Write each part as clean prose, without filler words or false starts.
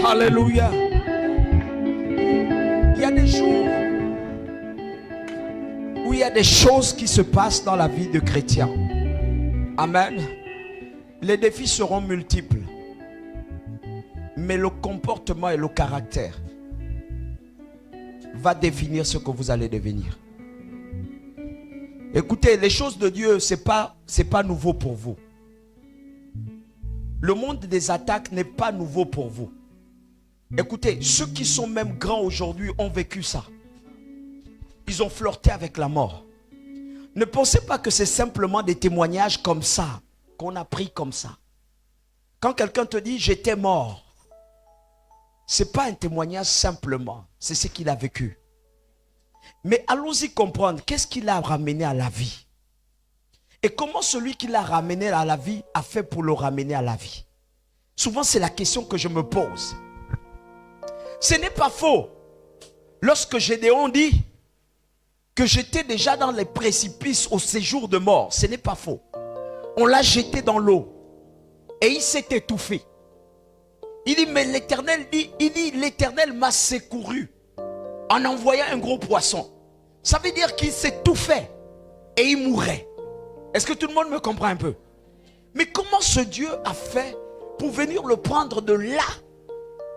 Alléluia. Il y a des jours où il y a des choses qui se passent dans la vie de chrétiens. Amen. Les défis seront multiples. Mais le comportement et le caractère va définir ce que vous allez devenir. Écoutez, les choses de Dieu, c'est pas nouveau pour vous. Le monde des attaques n'est pas nouveau pour vous. Écoutez, ceux qui sont même grands aujourd'hui ont vécu ça. Ils ont flirté avec la mort. Ne pensez pas que c'est simplement des témoignages comme ça, qu'on a pris comme ça. Quand quelqu'un te dit « j'étais mort », ce n'est pas un témoignage simplement, c'est ce qu'il a vécu. Mais allons-y comprendre, qu'est-ce qui l'a ramené à la vie? Et comment celui qui l'a ramené à la vie a fait pour le ramener à la vie? Souvent, c'est la question que je me pose. Ce n'est pas faux. Lorsque Gédéon dit que j'étais déjà dans les précipices au séjour de mort, ce n'est pas faux. On l'a jeté dans l'eau et il s'est étouffé. Il dit, mais l'Éternel dit, l'Éternel m'a secouru en envoyant un gros poisson. Ça veut dire qu'il s'étouffait et il mourait. Est-ce que tout le monde me comprend un peu? Mais comment ce Dieu a fait pour venir le prendre de là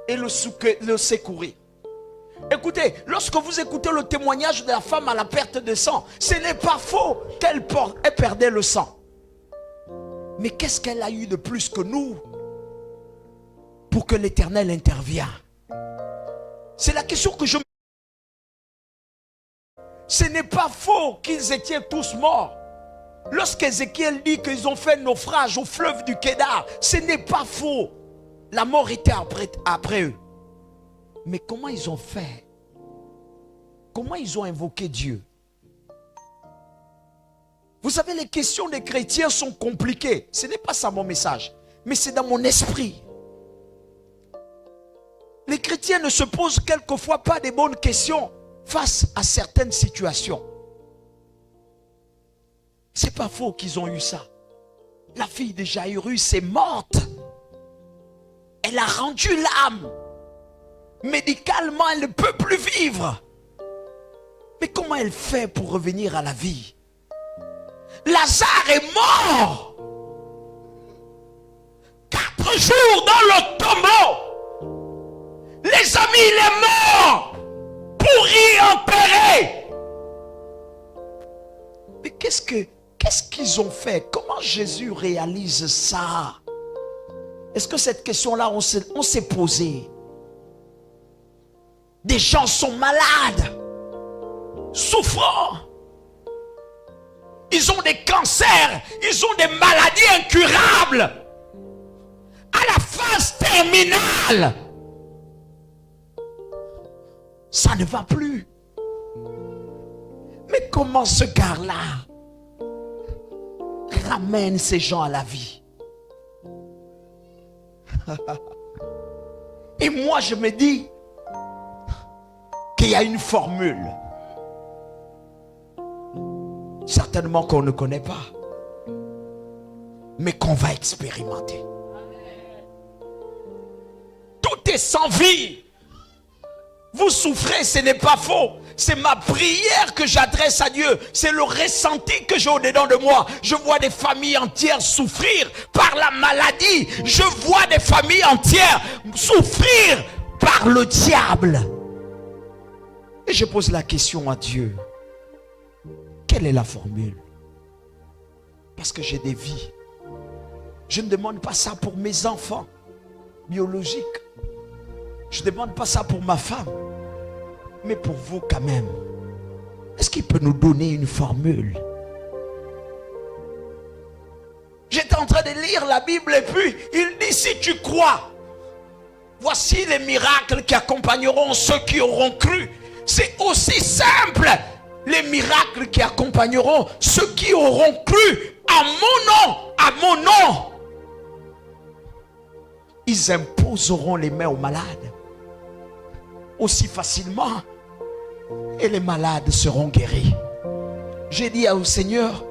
et le secourir? Écoutez, lorsque vous écoutez le témoignage de la femme à la perte de sang, ce n'est pas faux qu'elle perdait le sang. Mais qu'est-ce qu'elle a eu de plus que nous pour que l'Éternel intervienne? C'est la question que je me... Ce n'est pas faux qu'ils étaient tous morts. Lorsqu'Ézéchiel dit qu'ils ont fait naufrage au fleuve du Kédar, ce n'est pas faux. La mort était après eux. Mais comment ils ont fait? Comment ils ont invoqué Dieu? Vous savez, les questions des chrétiens sont compliquées. Ce n'est pas ça mon message, mais c'est dans mon esprit. Les chrétiens ne se posent quelquefois pas des bonnes questions face à certaines situations. C'est pas faux qu'ils ont eu ça. La fille de Jairus est morte. Elle a rendu l'âme. Médicalement, elle ne peut plus vivre. Mais comment elle fait pour revenir à la vie? Lazare est mort. 4 jours dans le tombeau. Les amis, il est mort. Pour y enterrer. Mais qu'est-ce qu'ils ont fait? Comment Jésus réalise ça? Est-ce que cette question-là, on s'est posé? Des gens sont malades, souffrants. Ils ont des cancers, ils ont des maladies incurables. À la phase terminale. Ça ne va plus. Mais comment ce gars-là ramène ces gens à la vie? Et moi je me dis qu'il y a une formule. Certainement qu'on ne connaît pas. Mais qu'on va expérimenter. Tout est sans vie. Vous souffrez, ce n'est pas faux. C'est ma prière que j'adresse à Dieu. C'est le ressenti que j'ai au-dedans de moi. Je vois des familles entières souffrir par la maladie. Je vois des familles entières souffrir par le diable. Et je pose la question à Dieu. Quelle est la formule? Parce que j'ai des vies. Je ne demande pas ça pour mes enfants biologiques. Je ne demande pas ça pour ma femme. Mais pour vous quand même. Est-ce qu'il peut nous donner une formule? J'étais en train de lire la Bible et puis il dit, si tu crois, voici les miracles qui accompagneront ceux qui auront cru. C'est aussi simple. Les miracles qui accompagneront ceux qui auront cru à mon nom, à mon nom. Ils imposeront les mains aux malades aussi facilement et les malades seront guéris. J'ai dit au Seigneur,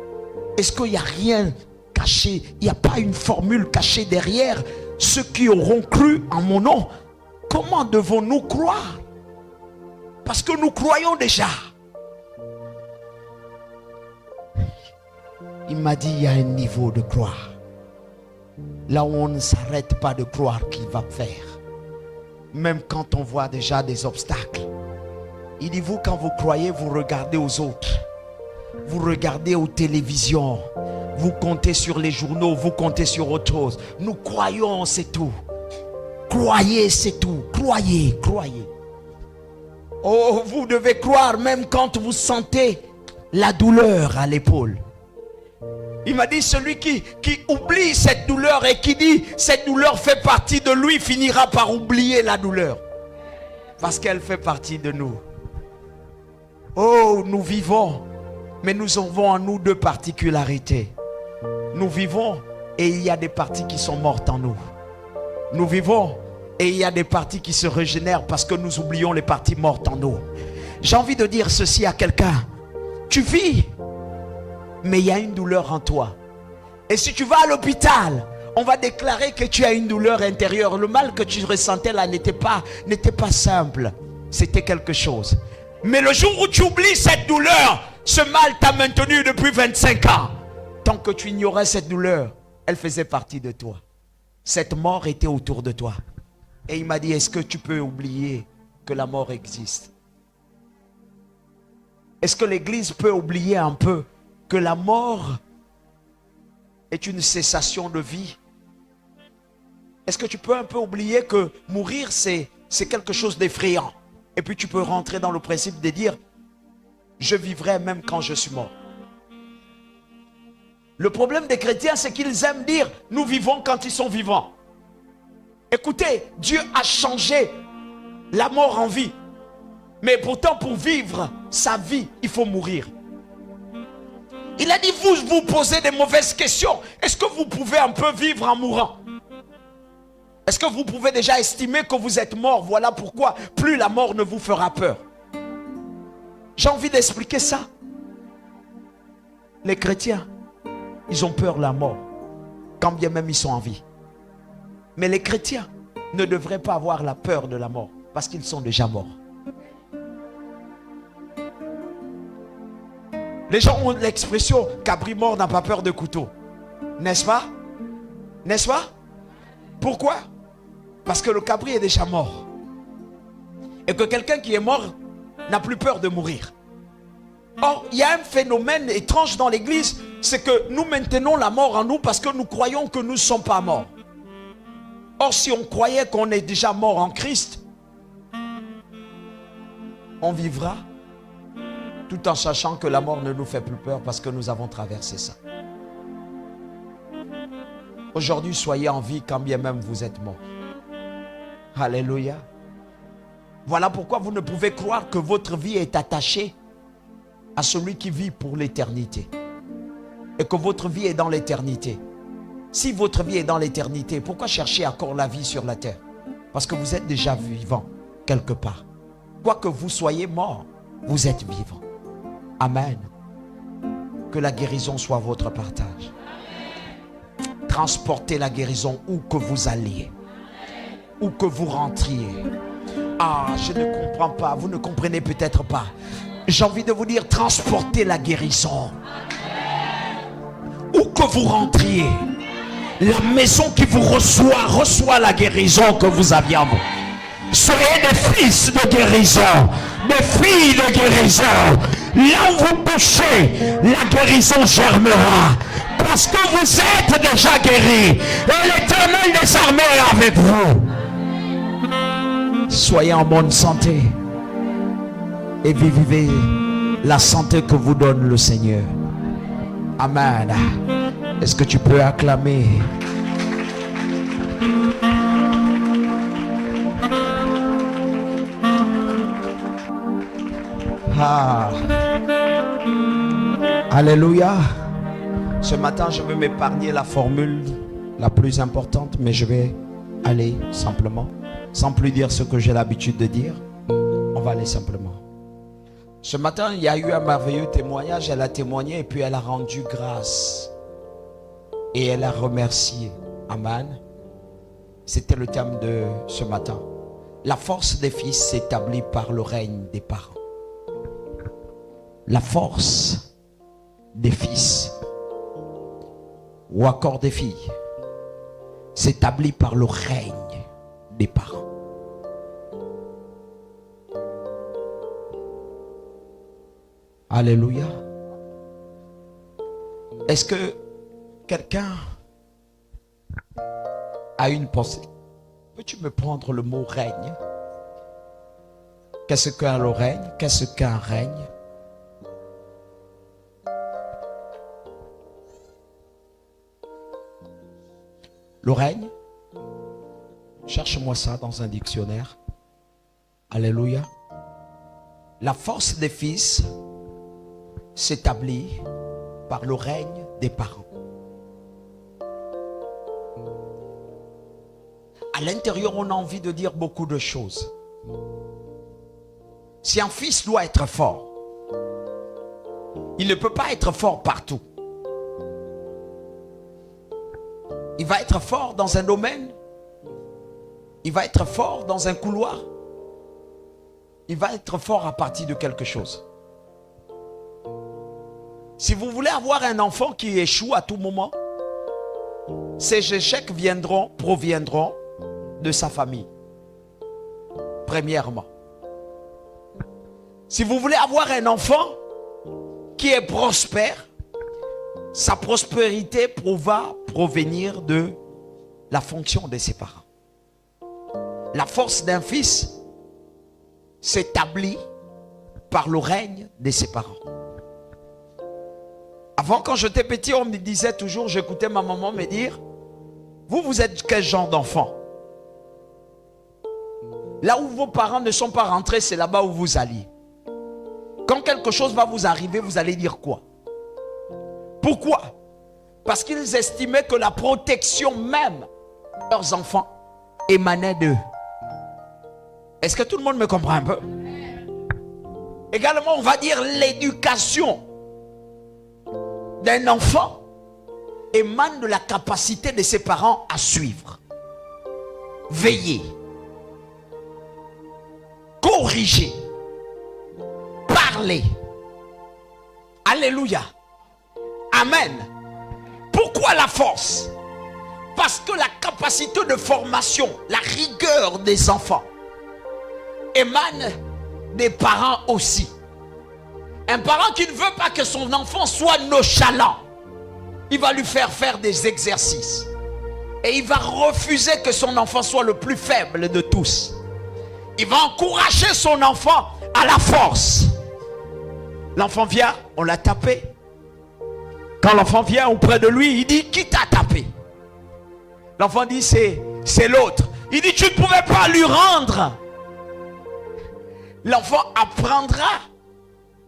est-ce qu'il n'y a rien caché, il n'y a pas une formule cachée derrière. Ceux qui auront cru en mon nom, comment devons-nous croire? Parce que nous croyons déjà. Il m'a dit, il y a un niveau de croire. Là où on ne s'arrête pas de croire qu'il va faire. Même quand on voit déjà des obstacles. Il dit, vous, quand vous croyez, vous regardez aux autres. Vous regardez aux télévisions. Vous comptez sur les journaux, vous comptez sur autre chose. Nous croyons, c'est tout. Croyez, c'est tout. Croyez, croyez. Oh, vous devez croire même quand vous sentez la douleur à l'épaule. Il m'a dit, celui qui oublie cette douleur et qui dit cette douleur fait partie de lui, finira par oublier la douleur. Parce qu'elle fait partie de nous. Oh, nous vivons, mais nous avons en nous deux particularités. Nous vivons et il y a des parties qui sont mortes en nous. Nous vivons et il y a des parties qui se régénèrent parce que nous oublions les parties mortes en nous. J'ai envie de dire ceci à quelqu'un. Tu vis, mais il y a une douleur en toi. Et si tu vas à l'hôpital, on va déclarer que tu as une douleur intérieure. Le mal que tu ressentais là n'était pas simple. C'était quelque chose. Mais le jour où tu oublies cette douleur, ce mal t'a maintenu depuis 25 ans. Tant que tu ignorais cette douleur, elle faisait partie de toi. Cette mort était autour de toi. Et il m'a dit, est-ce que tu peux oublier que la mort existe? Est-ce que l'Église peut oublier un peu que la mort est une cessation de vie? Est-ce que tu peux un peu oublier que mourir c'est quelque chose d'effrayant? Et puis tu peux rentrer dans le principe de dire, je vivrai même quand je suis mort. Le problème des chrétiens, c'est qu'ils aiment dire, nous vivons quand ils sont vivants. Écoutez, Dieu a changé la mort en vie. Mais pourtant, pour vivre sa vie, il faut mourir. Il a dit, vous posez des mauvaises questions. Est-ce que vous pouvez un peu vivre en mourant? Est-ce que vous pouvez déjà estimer que vous êtes mort? Voilà pourquoi plus la mort ne vous fera peur. J'ai envie d'expliquer ça. Les chrétiens, ils ont peur de la mort, quand bien même ils sont en vie. Mais les chrétiens ne devraient pas avoir la peur de la mort, parce qu'ils sont déjà morts. Les gens ont l'expression cabri mort n'a pas peur de couteau. N'est-ce pas? N'est-ce pas? Pourquoi? Parce que le cabri est déjà mort. Et que quelqu'un qui est mort n'a plus peur de mourir. Or, il y a un phénomène étrange dans l'église, c'est que nous maintenons la mort en nous parce que nous croyons que nous ne sommes pas morts. Or, si on croyait qu'on est déjà mort en Christ, on vivra tout en sachant que la mort ne nous fait plus peur parce que nous avons traversé ça. Aujourd'hui, soyez en vie quand bien même vous êtes mort. Alléluia. Voilà pourquoi vous ne pouvez croire que votre vie est attachée à celui qui vit pour l'éternité. Et que votre vie est dans l'éternité. Si votre vie est dans l'éternité, pourquoi chercher encore la vie sur la terre? Parce que vous êtes déjà vivant quelque part. Quoi que vous soyez mort, vous êtes vivant. Amen. Que la guérison soit votre partage. Transportez la guérison où que vous alliez. Où que vous rentriez. Ah, je ne comprends pas. Vous ne comprenez peut-être pas. J'ai envie de vous dire, transportez la guérison. Où que vous rentriez. La maison qui vous reçoit la guérison que vous aviez en vous. Soyez des fils de guérison, des filles de guérison. Là où vous touchez, la guérison germera. Parce que vous êtes déjà guéris. Et l'Éternel des armées est avec vous. Soyez en bonne santé. Et vivez la santé que vous donne le Seigneur. Amen. Est-ce que tu peux acclamer? Ah. Alléluia. Ce matin, je vais m'épargner la formule la plus importante, mais je vais aller simplement, sans plus dire ce que j'ai l'habitude de dire. On va aller simplement. Ce matin, il y a eu un merveilleux témoignage. Elle a témoigné et puis elle a rendu grâce. Et elle a remercié Aman. C'était le thème de ce matin. La force des fils s'établit par le règne des parents. La force des fils ou encore des filles s'établit par le règne des parents. Alléluia. Est-ce que quelqu'un a une pensée? Peux-tu me prendre le mot règne? Qu'est-ce qu'un le règne? Qu'est-ce qu'un règne? Le règne, cherche-moi ça dans un dictionnaire. Alléluia. La force des fils s'établit par le règne des parents. À l'intérieur, on a envie de dire beaucoup de choses. Si un fils doit être fort, il ne peut pas être fort partout. Il va être fort dans un domaine. Il va être fort dans un couloir. Il va être fort à partir de quelque chose. Si vous voulez avoir un enfant qui échoue à tout moment, ces échecs proviendront de sa famille. Premièrement. Si vous voulez avoir un enfant qui est prospère, sa prospérité va provenir de la fonction de ses parents. La force d'un fils s'établit par le règne de ses parents. Avant, quand j'étais petit, on me disait toujours, j'écoutais ma maman me dire, vous êtes quel genre d'enfant? Là où vos parents ne sont pas rentrés, c'est là-bas où vous alliez. Quand quelque chose va vous arriver, vous allez dire quoi? Pourquoi? Parce qu'ils estimaient que la protection même de leurs enfants émanait d'eux. Est-ce que tout le monde me comprend un peu? Également, on va dire l'éducation d'un enfant émane de la capacité de ses parents à suivre, veiller, corriger, parler. Alléluia. Amen. Pourquoi la force? Parce que la capacité de formation, la rigueur des enfants émane des parents aussi. Un parent qui ne veut pas que son enfant soit nonchalant, il va lui faire faire des exercices. Et il va refuser que son enfant soit le plus faible de tous. Il va encourager son enfant à la force. L'enfant vient, on l'a tapé. Quand l'enfant vient auprès de lui, il dit, qui t'a tapé? L'enfant dit, c'est l'autre. Il dit, tu ne pouvais pas lui rendre. L'enfant apprendra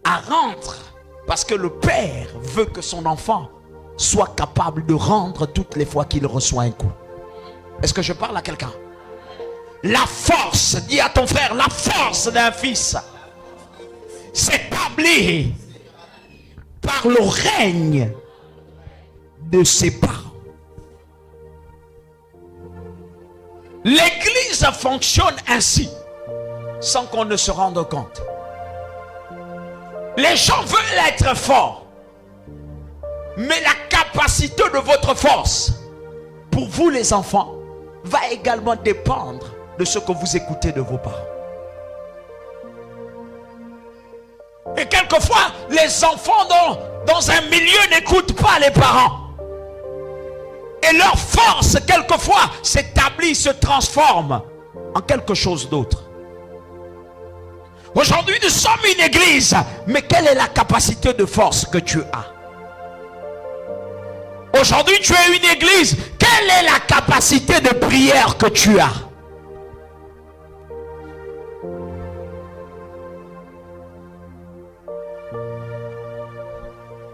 à rendre. Parce que le père veut que son enfant soit capable de rendre toutes les fois qu'il reçoit un coup. Est-ce que je parle à quelqu'un? La force, dis à ton frère, la force d'un fils s'établit par le règne de ses parents. L'église fonctionne ainsi, sans qu'on ne se rende compte. Les gens veulent être forts, mais la capacité de votre force, pour vous les enfants, va également dépendre de ce que vous écoutez de vos parents. Et quelquefois, les enfants dans un milieu n'écoutent pas les parents. Et leur force, quelquefois, s'établit, se transforme en quelque chose d'autre. Aujourd'hui, nous sommes une église. Mais quelle est la capacité de force que tu as? Aujourd'hui, tu es une église. Quelle est la capacité de prière que tu as?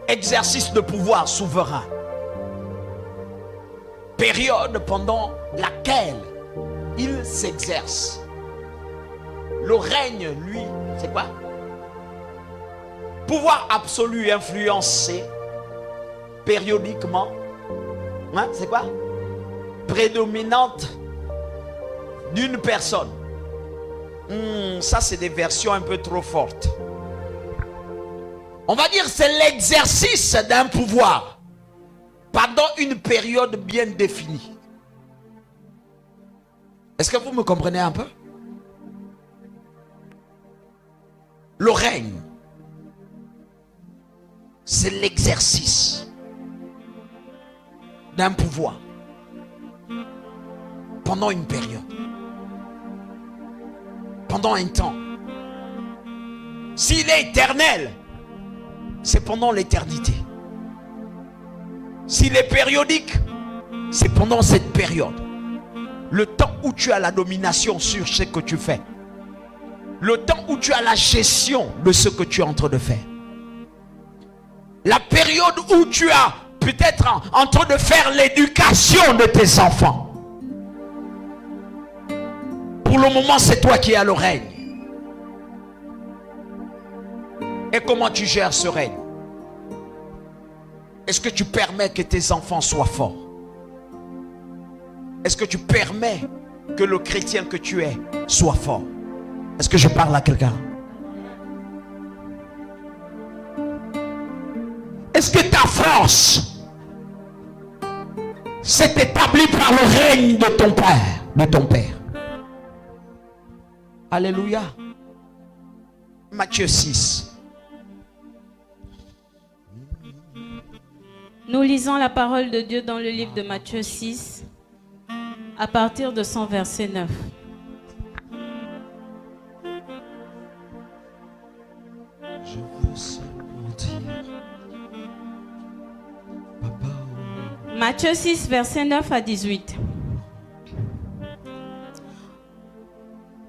Exercice de pouvoir souverain. Période pendant laquelle il s'exerce. Le règne, lui, c'est quoi? Pouvoir absolu influencer périodiquement Hein, c'est quoi? Prédominante d'une personne. Ça, c'est des versions un peu trop fortes. On va dire c'est l'exercice d'un pouvoir pendant une période bien définie. Est-ce que vous me comprenez un peu? Le règne, c'est l'exercice d'un pouvoir pendant une période, pendant un temps. S'il est éternel, c'est pendant l'éternité. S'il est périodique, c'est pendant cette période. Le temps où tu as la domination sur ce que tu fais. Le temps où tu as la gestion de ce que tu es en train de faire. La période où tu as peut-être en train de faire l'éducation de tes enfants. Pour le moment, c'est toi qui as le règne. Et comment tu gères ce règne? Est-ce que tu permets que tes enfants soient forts? Est-ce que tu permets que le chrétien que tu es soit fort? Est-ce que je parle à quelqu'un? Est-ce que ta force s'est établie par le règne de ton Père, de ton Père? Alléluia. Matthieu 6. Nous lisons la parole de Dieu dans le livre de Matthieu 6, à partir de son verset 9. Je veux seulement dire, Papa. Matthieu 6, verset 9 à 18.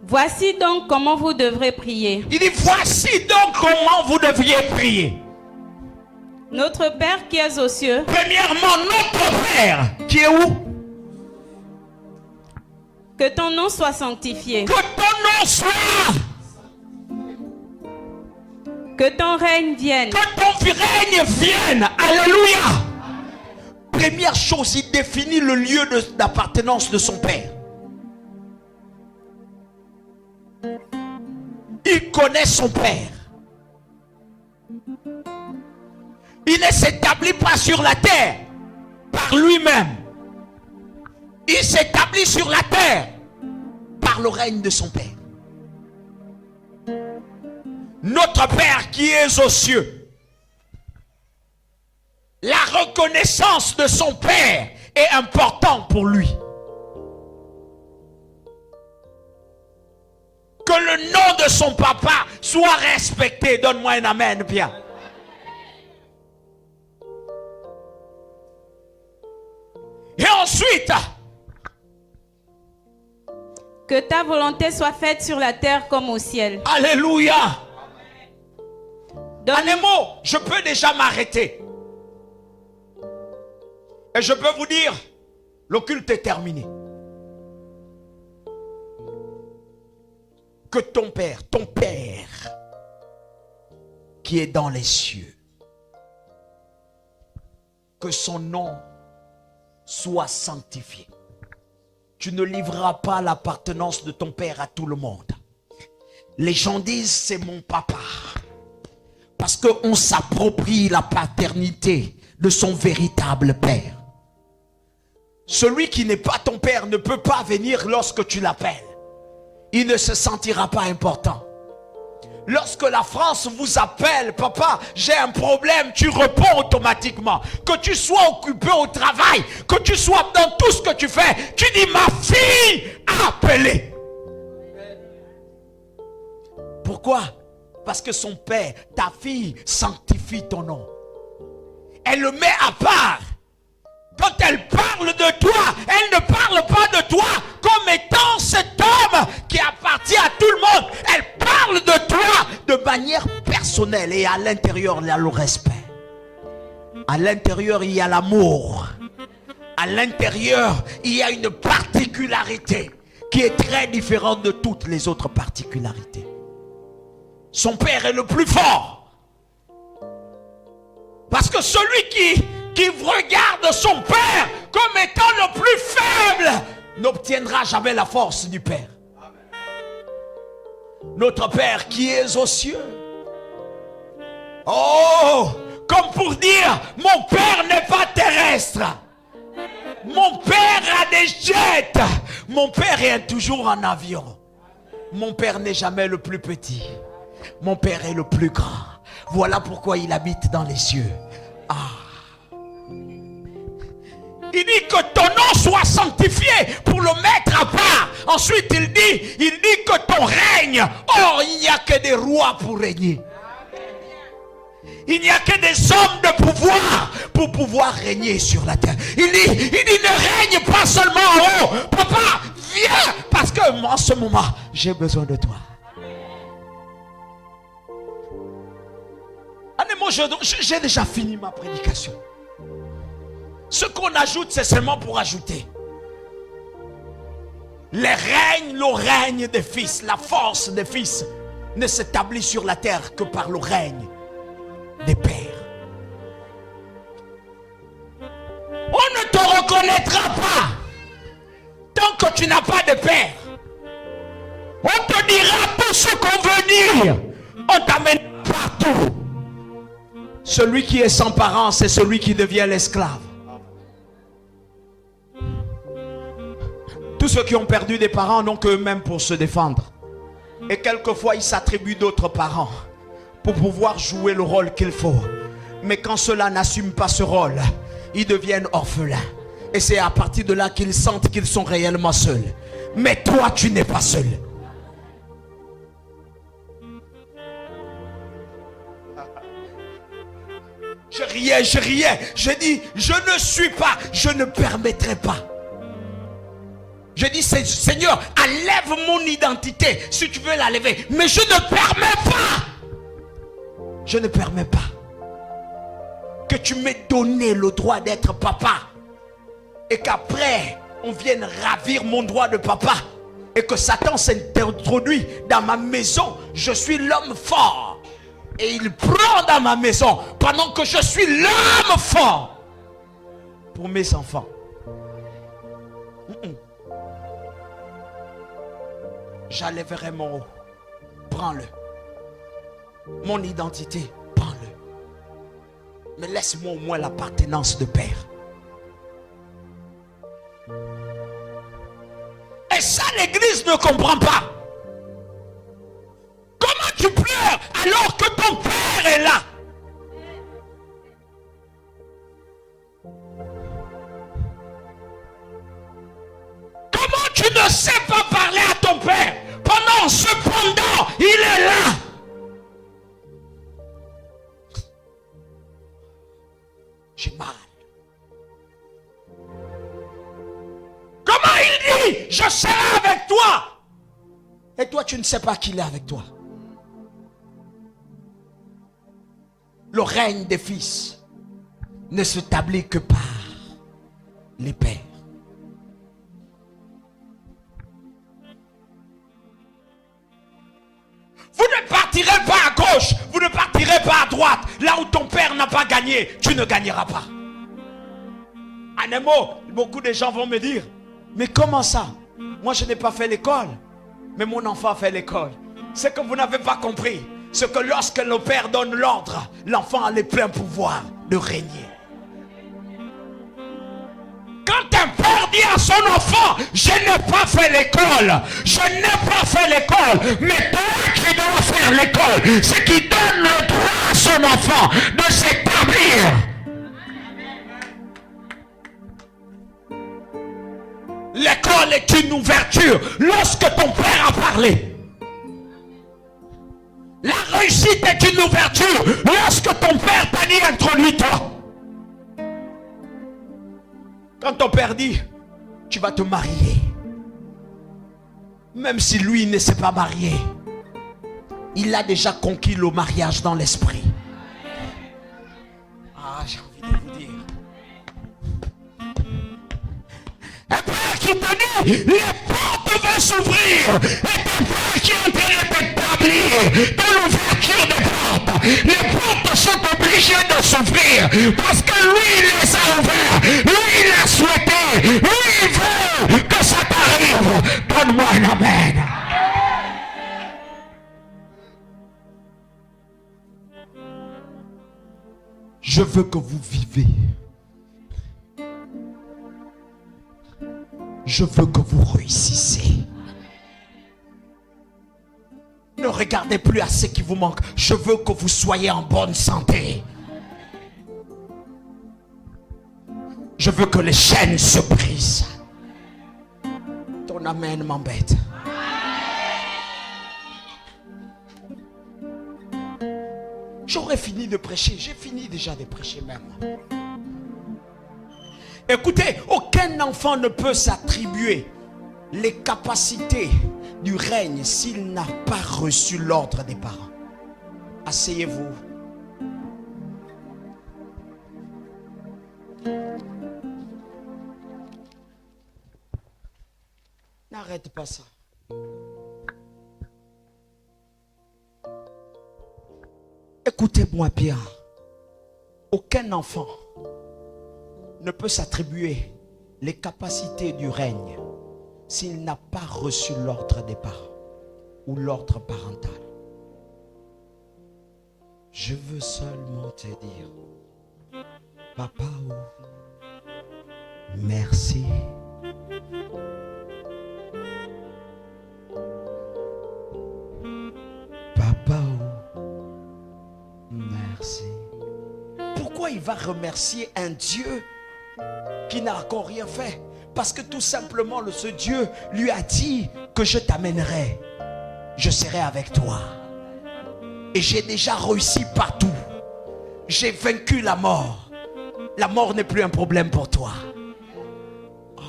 Voici donc comment vous devrez prier. Il dit, voici donc comment vous devriez prier. Notre Père qui es aux cieux. Premièrement, notre Père qui est où? Que ton nom soit sanctifié. Que ton nom soit. Que ton règne vienne. Que ton règne vienne. Alléluia. Première chose, il définit le lieu d'appartenance de son Père. Il connaît son Père. Il ne s'établit pas sur la terre par lui-même. Il s'établit sur la terre par le règne de son Père. Notre Père qui est aux cieux. La reconnaissance de son Père est importante pour lui. Que le nom de son papa soit respecté. Donne-moi un amen, Pierre. Et ensuite, que ta volonté soit faite sur la terre comme au ciel. Alléluia. En un mot, je peux déjà m'arrêter. Et je peux vous dire, le culte est terminé. Que ton Père, qui est dans les cieux, que son nom soit sanctifié. Tu ne livreras pas l'appartenance de ton Père à tout le monde. Les gens disent c'est mon papa. Parce qu'on s'approprie la paternité de son véritable Père. Celui qui n'est pas ton Père ne peut pas venir lorsque tu l'appelles. Il ne se sentira pas important. Lorsque la France vous appelle, papa, j'ai un problème, tu réponds automatiquement. Que tu sois occupé au travail, que tu sois dans tout ce que tu fais, tu dis ma fille a appelé. Pourquoi? Parce que son Père, ta fille, sanctifie ton nom. Elle le met à part. Quand elle parle de toi, elle ne parle pas de toi comme étant cet homme qui appartient à tout le monde. Elle parle de toi de manière personnelle et à l'intérieur, il y a le respect. À l'intérieur, il y a l'amour. À l'intérieur, il y a une particularité qui est très différente de toutes les autres particularités. Son Père est le plus fort. Parce que celui qui qui regarde son père comme étant le plus faible n'obtiendra jamais la force du Père. Notre Père qui est aux cieux. Oh, comme pour dire, mon Père n'est pas terrestre. Mon Père a des jets. Mon Père est toujours en avion. Mon Père n'est jamais le plus petit. Mon Père est le plus grand. Voilà pourquoi il habite dans les cieux. Ah. Il dit que ton nom soit sanctifié pour le mettre à part. Ensuite il dit que ton règne. Or il n'y a que des rois pour régner. Il n'y a que des hommes de pouvoir pour pouvoir régner sur la terre. Il dit ne règne pas seulement en haut. Papa, viens, parce que en ce moment, j'ai besoin de toi. J'ai déjà fini ma prédication. Ce qu'on ajoute, c'est seulement pour ajouter. Le règne des fils, la force des fils ne s'établit sur la terre que par le règne des pères. On ne te reconnaîtra pas tant que tu n'as pas de père. On te dira tout ce qu'on veut dire. On t'amène partout. Celui qui est sans parents, c'est celui qui devient l'esclave. Tous ceux qui ont perdu des parents n'ont qu'eux-mêmes pour se défendre. Et quelquefois, ils s'attribuent d'autres parents pour pouvoir jouer le rôle qu'il faut. Mais quand ceux-là n'assument pas ce rôle, ils deviennent orphelins. Et c'est à partir de là qu'ils sentent qu'ils sont réellement seuls. Mais toi, tu n'es pas seul. Je riais. Je dis, je ne suis pas, je ne permettrai pas. Je dis, Seigneur, enlève mon identité si tu veux la lever. Mais je ne permets pas. Je ne permets pas que tu m'aies donné le droit d'être papa. Et qu'après, on vienne ravir mon droit de papa. Et que Satan s'introduit dans ma maison. Je suis l'homme fort. Et il prend dans ma maison pendant que je suis l'homme fort pour mes enfants. J'enlèverai mon haut. Prends-le. Mon identité, prends-le. Mais laisse-moi au moins l'appartenance de père. Et ça, l'église ne comprend pas. Comment tu pleures alors que ton père est là? Comment tu ne sais pas parler à ton père pendant cependant il est là? J'ai mal. Comment il dit je serai avec toi? Et toi tu ne sais pas qu'il est avec toi. Le règne des fils ne s'établit que par les pères. Vous ne partirez pas à gauche, vous ne partirez pas à droite. Là où ton père n'a pas gagné, tu ne gagneras pas. En un mot, beaucoup de gens vont me dire, mais comment ça? Moi je n'ai pas fait l'école, mais mon enfant a fait l'école. C'est que vous n'avez pas compris. C'est que lorsque le père donne l'ordre, l'enfant a le plein pouvoir de régner. Quand un père dit à son enfant, je n'ai pas fait l'école, mais toi qui dois faire l'école, c'est qui donne le droit à son enfant de s'établir. L'école est une ouverture lorsque ton père a parlé. La réussite est une ouverture lorsque ton père t'a dit introduis-toi. Quand ton père dit tu vas te marier, même si lui ne s'est pas marié, il a déjà conquis le mariage dans l'esprit. Ah, j'ai envie de vous dire. Un père qui te dit les portes vont s'ouvrir, et un père qui est en train de t'établir dans l'ouverture des portes. les portes sont obligées de s'ouvrir parce que lui, il les a ouvertes. Lui, il a souhaité. Lui, il veut que ça t'arrive. Donne-moi un amen. Je veux que vous vivez. Je veux que vous réussissez. Ne regardez plus à ce qui vous manque. Je veux que vous soyez en bonne santé. Je veux que les chaînes se brisent. Ton amen m'embête. J'aurais fini de prêcher. J'ai fini déjà de prêcher même. Écoutez, aucun enfant ne peut s'attribuer les capacités du règne s'il n'a pas reçu l'ordre des parents. Asseyez-vous. N'arrête pas ça. Écoutez-moi bien. Aucun enfant ne peut s'attribuer les capacités du règne s'il n'a pas reçu l'ordre des parents ou l'ordre parental. Je veux seulement te dire, papa, merci. Papa, merci. Pourquoi il va remercier un Dieu qui n'a encore rien fait? Parce que tout simplement, ce Dieu lui a dit que je t'amènerai. Je serai avec toi. Et j'ai déjà réussi partout. J'ai vaincu la mort. La mort n'est plus un problème pour toi. Oh.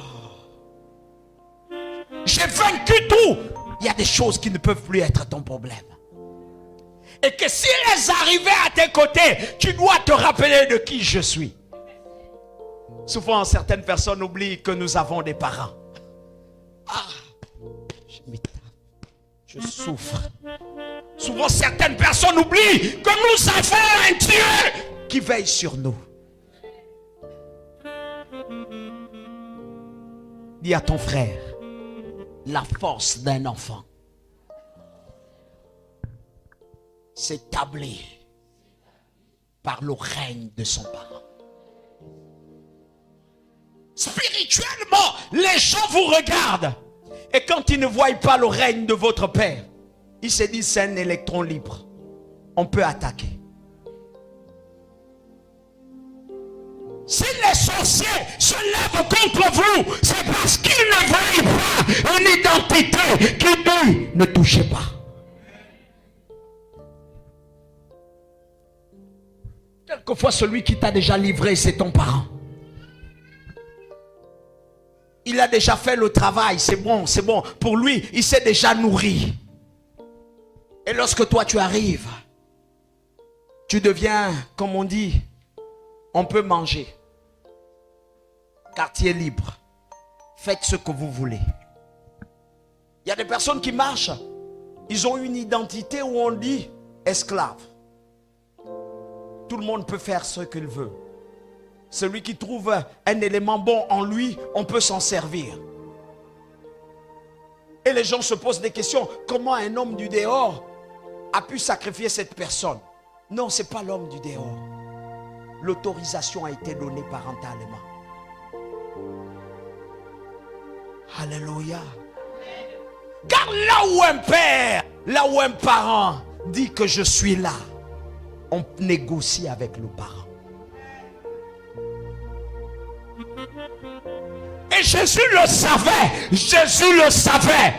J'ai vaincu tout. Il y a des choses qui ne peuvent plus être ton problème. Et que si elles arrivaient à tes côtés, tu dois te rappeler de qui je suis. Souvent, certaines personnes oublient que nous avons des parents. Ah, je souffre. Souvent, certaines personnes oublient que nous avons un Dieu qui veille sur nous. Dis à ton frère, la force d'un enfant s'établit par le règne de son parent. Spirituellement, les gens vous regardent. Et quand ils ne voient pas le règne de votre père, ils se disent c'est un électron libre. On peut attaquer. Si les sorciers se lèvent contre vous, c'est parce qu'ils ne voient pas une identité qui dit ne touchez pas. Quelquefois, celui qui t'a déjà livré, c'est ton parent. Il a déjà fait le travail, c'est bon, c'est bon. Pour lui, il s'est déjà nourri. Et lorsque toi tu arrives, tu deviens, comme on dit, on peut manger. Quartier libre. Faites ce que vous voulez. Il y a des personnes qui marchent. Ils ont une identité où on dit esclave. Tout le monde peut faire ce qu'il veut. Celui qui trouve un élément bon en lui, on peut s'en servir. Et les gens se posent des questions. Comment un homme du dehors a pu sacrifier cette personne? Non, ce n'est pas l'homme du dehors. L'autorisation a été donnée parentalement. Alléluia. Car là où un père, là où un parent dit que je suis là, on négocie avec le parent. Et Jésus le savait. Jésus le savait.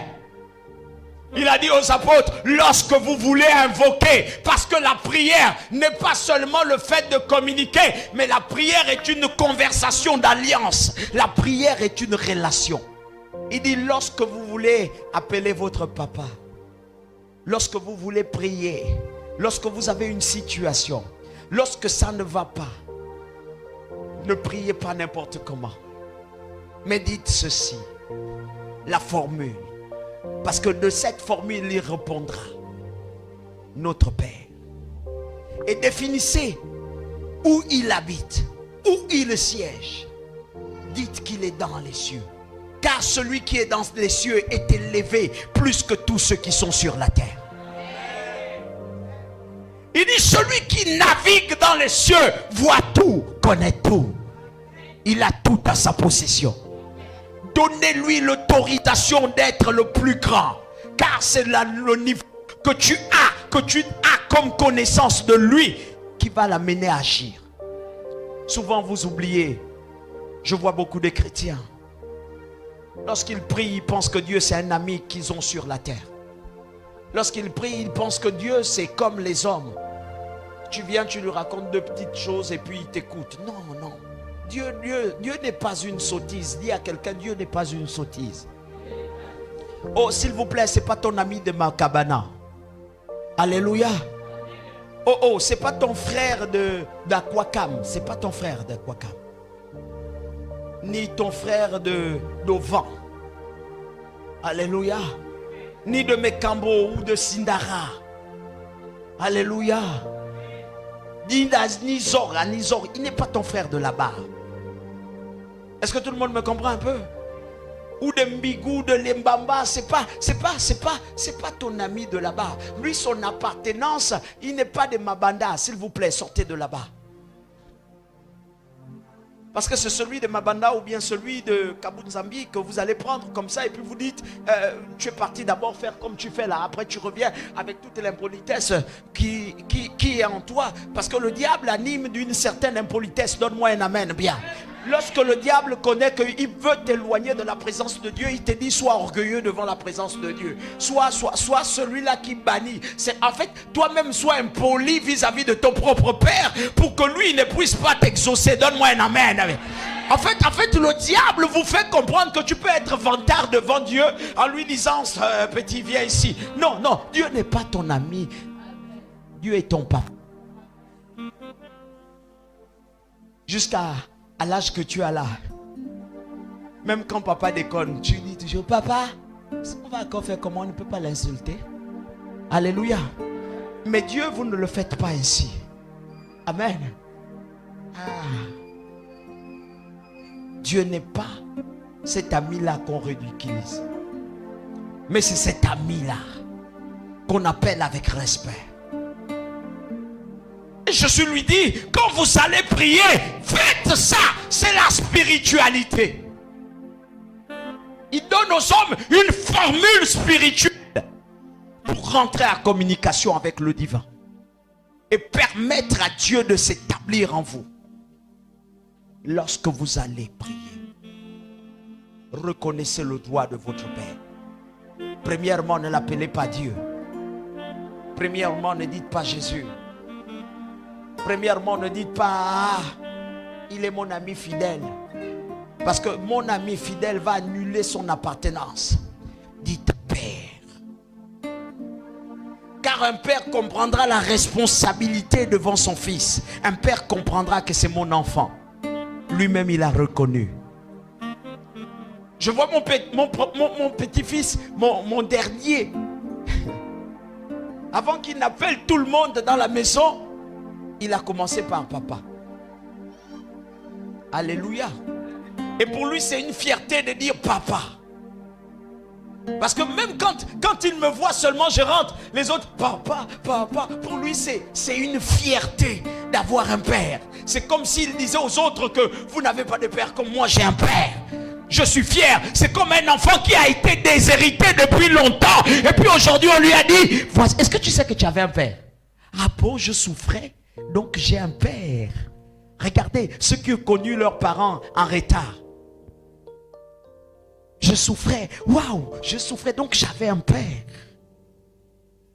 Il a dit aux apôtres, lorsque vous voulez invoquer, parce que la prière n'est pas seulement le fait de communiquer, mais la prière est une conversation d'alliance. La prière est une relation. Il dit, lorsque vous voulez appeler votre papa, lorsque vous voulez prier, lorsque vous avez une situation, lorsque ça ne va pas, ne priez pas n'importe comment. Mais dites ceci, la formule. Parce que de cette formule, il répondra. Notre Père. et définissez où il habite, où il siège. Dites qu'il est dans les cieux. Car celui qui est dans les cieux est élevé plus que tous ceux qui sont sur la terre. Il dit celui qui navigue dans les cieux voit tout, connaît tout. Il a tout à sa possession. Donnez-lui l'autorisation d'être le plus grand. Car c'est le niveau que tu as comme connaissance de lui qui va l'amener à agir. Souvent vous oubliez, je vois beaucoup de chrétiens. Lorsqu'ils prient, ils pensent que Dieu c'est un ami qu'ils ont sur la terre. Lorsqu'ils prient, ils pensent que Dieu c'est comme les hommes. Tu viens, tu lui racontes deux petites choses et puis il t'écoute. Non, non. Dieu n'est pas une sottise. Dis à quelqu'un, Dieu n'est pas une sottise. Oh, s'il vous plaît, c'est pas ton ami de Makabana. Alléluia. Oh, c'est pas ton frère d'Aquacam. C'est pas ton frère d'Aquacam. Ni ton frère d'Ovan. Alléluia. Ni de Mekambo ou de Sindara. Alléluia. Ni Zora, ni Zor. Il n'est pas ton frère de là-bas. Est-ce que tout le monde me comprend un peu? Ou de Mbigou, de Lembamba, c'est pas ton ami de là-bas. Lui, son appartenance, il n'est pas de Mabanda. S'il vous plaît, sortez de là-bas. Parce que c'est celui de Mabanda ou bien celui de Kabunzambi que vous allez prendre comme ça et puis vous dites, tu es parti d'abord faire comme tu fais là. Après tu reviens avec toute l'impolitesse qui est en toi. Parce que le diable anime d'une certaine impolitesse. Donne-moi un amen, bien. Lorsque le diable connaît qu'il veut t'éloigner de la présence de Dieu, il te dit sois orgueilleux devant la présence de Dieu. Sois celui-là qui bannit. C'est en fait toi-même sois impoli vis-à-vis de ton propre père pour que lui ne puisse pas t'exaucer. Donne-moi un amen. En fait, le diable vous fait comprendre que tu peux être vantard devant Dieu en lui disant petit viens ici. Non, Dieu n'est pas ton ami. Dieu est ton papa. Jusqu'à l'âge que tu as là, même quand papa déconne, tu dis toujours papa, on va encore faire comment? On ne peut pas l'insulter. Alléluia. Mais Dieu, vous ne le faites pas ainsi. Amen. Dieu n'est pas cet ami-là qu'on ridiculise, mais c'est cet ami-là qu'on appelle avec respect. Je lui dis, quand vous allez prier, faites ça. C'est la spiritualité. Il donne aux hommes une formule spirituelle pour rentrer en communication avec le divin et permettre à Dieu de s'établir en vous. Lorsque vous allez prier, reconnaissez le droit de votre Père. Premièrement, ne l'appelez pas Dieu. Premièrement, ne dites pas Jésus. Premièrement, ne dites pas il est mon ami fidèle. Parce que mon ami fidèle va annuler son appartenance. Dites Père. Car un père comprendra la responsabilité devant son fils. Un père comprendra que c'est mon enfant. Lui-même, il a reconnu. Je vois mon petit-fils, mon dernier. Avant qu'il n'appelle tout le monde dans la maison, il a commencé par papa. Alléluia. Et pour lui, c'est une fierté de dire papa. Parce que même quand il me voit seulement, je rentre. Les autres, papa. Pour lui, c'est une fierté d'avoir un père. C'est comme s'il disait aux autres que vous n'avez pas de père comme moi, j'ai un père. Je suis fier. C'est comme un enfant qui a été déshérité depuis longtemps. Et puis aujourd'hui, on lui a dit, est-ce que tu sais que tu avais un père? Ah bon, je souffrais. Donc j'ai un père. Regardez, ceux qui ont connu leurs parents en retard. Je souffrais. Waouh, je souffrais. Donc j'avais un père.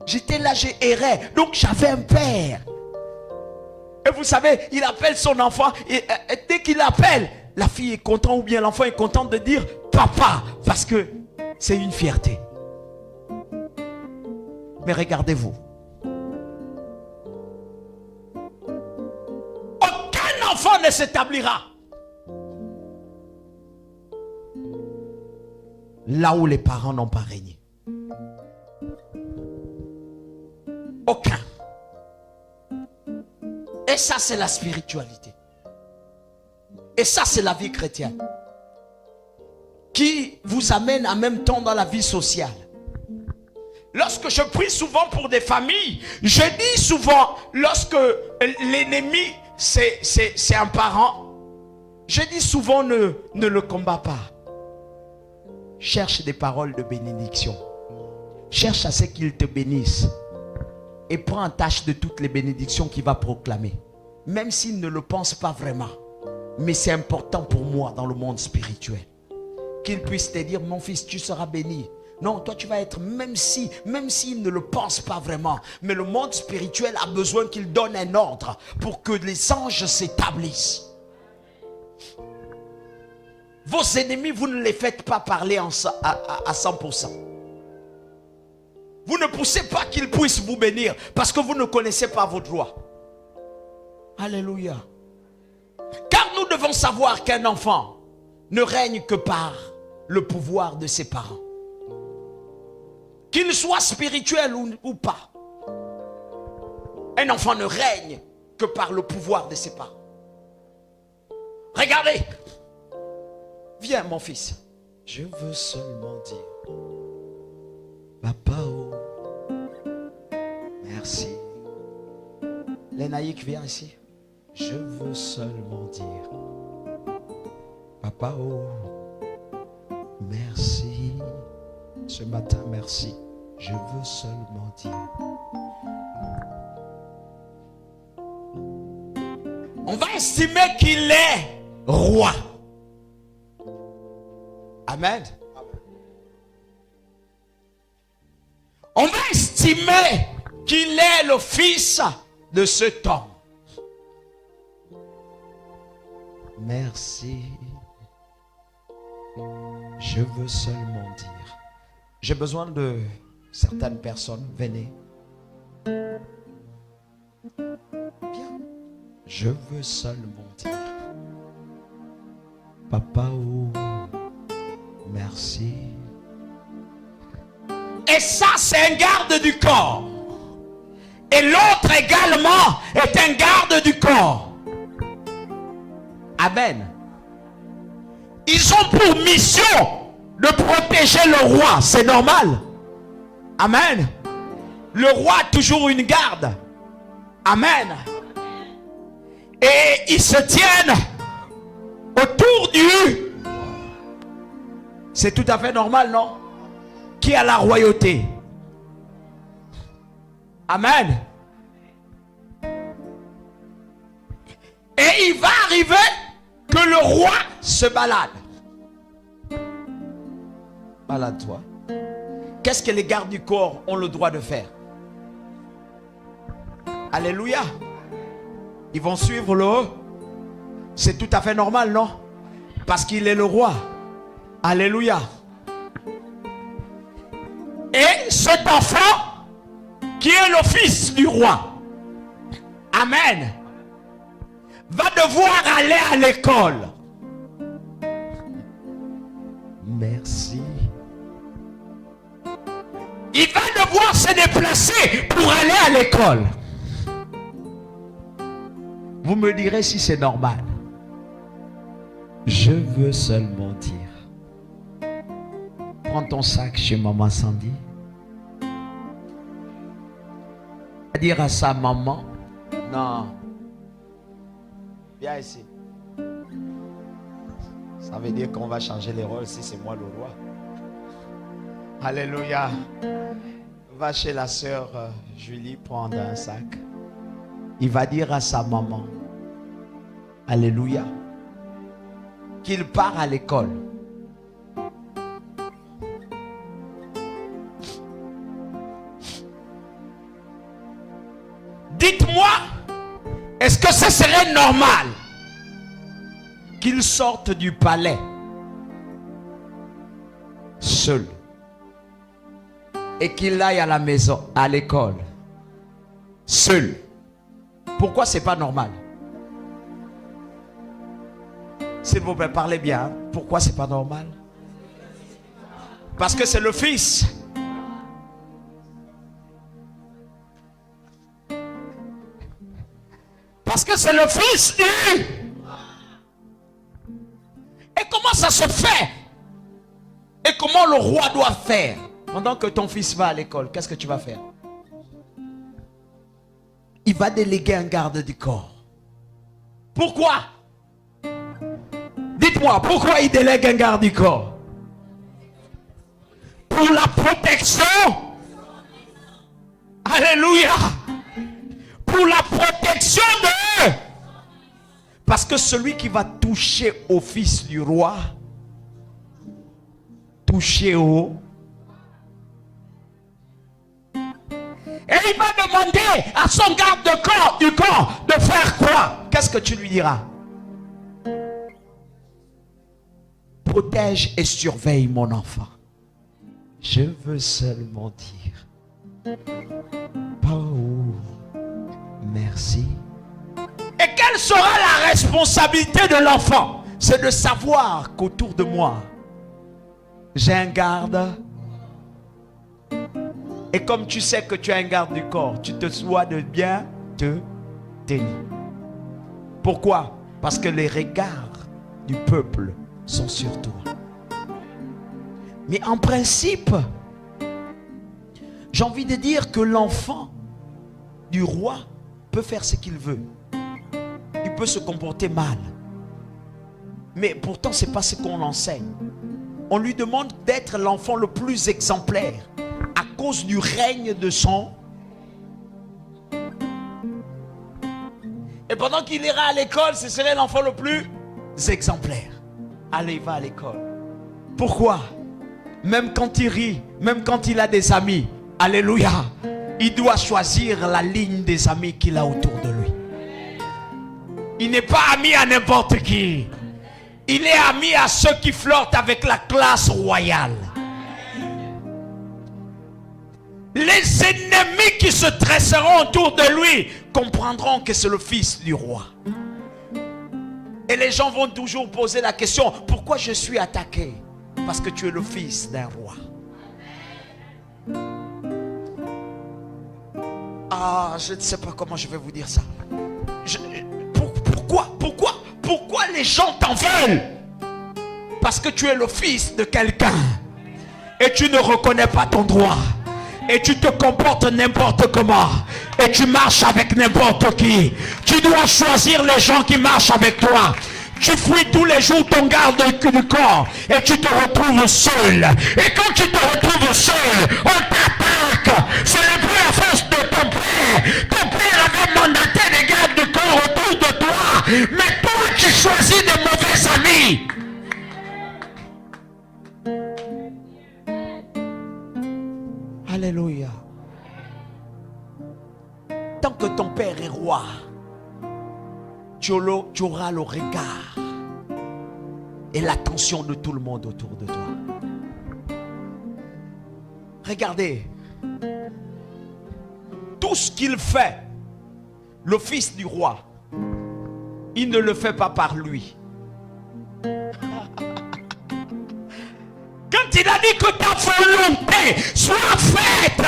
J'étais là, j'errais. Donc j'avais un père. Et vous savez, il appelle son enfant. Et dès qu'il appelle, la fille est contente ou bien l'enfant est content de dire papa. Parce que c'est une fierté. Mais regardez-vous. Aucun enfant ne s'établira là où les parents n'ont pas régné. Aucun. Et ça, c'est la spiritualité. Et ça, c'est la vie chrétienne. Qui vous amène en même temps dans la vie sociale. Lorsque je prie souvent pour des familles, je dis souvent, lorsque l'ennemi, c'est un parent, je dis souvent, ne le combat pas. Cherche des paroles de bénédiction. Cherche à ce qu'il te bénisse. Et prends en tâche de toutes les bénédictions qu'il va proclamer. Même s'il ne le pense pas vraiment. Mais c'est important pour moi dans le monde spirituel. Qu'il puisse te dire, mon fils, tu seras béni. Non, toi tu vas être, même s'il ne le pense pas vraiment. Mais le monde spirituel a besoin qu'il donne un ordre pour que les anges s'établissent. Vos ennemis, vous ne les faites pas parler à 100%. Vous ne poussez pas qu'ils puissent vous bénir parce que vous ne connaissez pas votre loi. Alléluia. Car nous devons savoir qu'un enfant ne règne que par le pouvoir de ses parents. Qu'il soit spirituel ou pas. Un enfant ne règne que par le pouvoir de ses parents. Regardez. Viens mon fils. Je veux seulement dire, Papa, oh, merci. Lénaïque, viens ici. Je veux seulement dire, Papa, oh, merci. Ce matin, merci. Je veux seulement dire. On va estimer qu'il est roi. Amen. On va estimer qu'il est le fils de cet homme. Merci. Je veux seulement dire. J'ai besoin de certaines personnes. Venez. Bien. Je veux seulement dire. Papa, oh, merci. Et ça, c'est un garde du corps. Et l'autre également est un garde du corps. Amen. Ils ont pour mission de protéger le roi. C'est normal. Amen. Le roi a toujours une garde. Amen. Et ils se tiennent autour du... C'est tout à fait normal, non? Qui a la royauté? Amen. Et il va arriver que le roi se balade. Balade-toi. Qu'est-ce que les gardes du corps ont le droit de faire? Alléluia. Ils vont suivre le haut. C'est tout à fait normal, non? Parce qu'il est le roi. Alléluia. Et cet enfant qui est le fils du roi, amen, va devoir aller à l'école. Merci. Il va devoir se déplacer pour aller à l'école. Vous me direz si c'est normal. Je veux seulement dire. Prends ton sac chez maman Sandy. Dire à sa maman, non, viens ici. Ça veut dire qu'on va changer les rôles si c'est moi le roi. Alléluia. Va chez la sœur Julie prendre un sac. Il va dire à sa maman, alléluia, qu'il part à l'école. Dites-moi, est-ce que ce serait normal qu'il sorte du palais seul et qu'il aille à la maison, à l'école seul? Pourquoi c'est pas normal? S'il vous plaît, parlez bien. Pourquoi c'est pas normal? Parce que c'est le fils. Parce que c'est le fils du... Et comment ça se fait? Et comment le roi doit faire? Pendant que ton fils va à l'école, qu'est-ce que tu vas faire? Il va déléguer un garde du corps. Pourquoi? Dites-moi, pourquoi il délègue un garde du corps? Pour la protection. Alléluia. Pour la protection de... Parce que celui qui va toucher au fils du roi, toucher au... Et il va demander à son garde du corps de faire quoi? Qu'est-ce que tu lui diras? Protège et surveille mon enfant. Je veux seulement dire... Oh, merci. Et quelle sera la responsabilité de l'enfant? C'est de savoir qu'autour de moi, j'ai un garde. Et comme tu sais que tu as un garde du corps, tu te dois de bien te tenir. Pourquoi? Parce que les regards du peuple sont sur toi. Mais en principe, j'ai envie de dire que l'enfant du roi peut faire ce qu'il veut. Il peut se comporter mal. Mais pourtant, ce n'est pas ce qu'on l'enseigne. On lui demande d'être l'enfant le plus exemplaire à cause du règne de son. Et pendant qu'il ira à l'école, ce serait l'enfant le plus exemplaire. Allez, il va à l'école. Pourquoi? Même quand il rit, même quand il a des amis, alléluia, il doit choisir la ligne des amis qu'il a autour de lui. Il n'est pas ami à n'importe qui. Il est ami à ceux qui flirtent avec la classe royale. Les ennemis qui se dresseront autour de lui comprendront que c'est le fils du roi. Et les gens vont toujours poser la question, pourquoi je suis attaqué? Parce que tu es le fils d'un roi. Ah, je ne sais pas comment je vais vous dire ça. Pourquoi les gens t'en veulent? Parce que tu es le fils de quelqu'un. Et tu ne reconnais pas ton droit. Et tu te comportes n'importe comment. Et tu marches avec n'importe qui. Tu dois choisir les gens qui marchent avec toi. Tu fuis tous les jours ton garde du corps. Et tu te retrouves seul. Et quand tu te retrouves seul, on t'attaque. C'est la première force de ton père. Ton père avait mandaté des gardes du corps autour de toi. Mais toi, tu choisis de mauvais amis. Alléluia. Tant que ton père est roi, tu auras le regard et l'attention de tout le monde autour de toi. Regardez, tout ce qu'il fait, le fils du roi, il ne le fait pas par lui. Quand il a dit que ta volonté soit faite,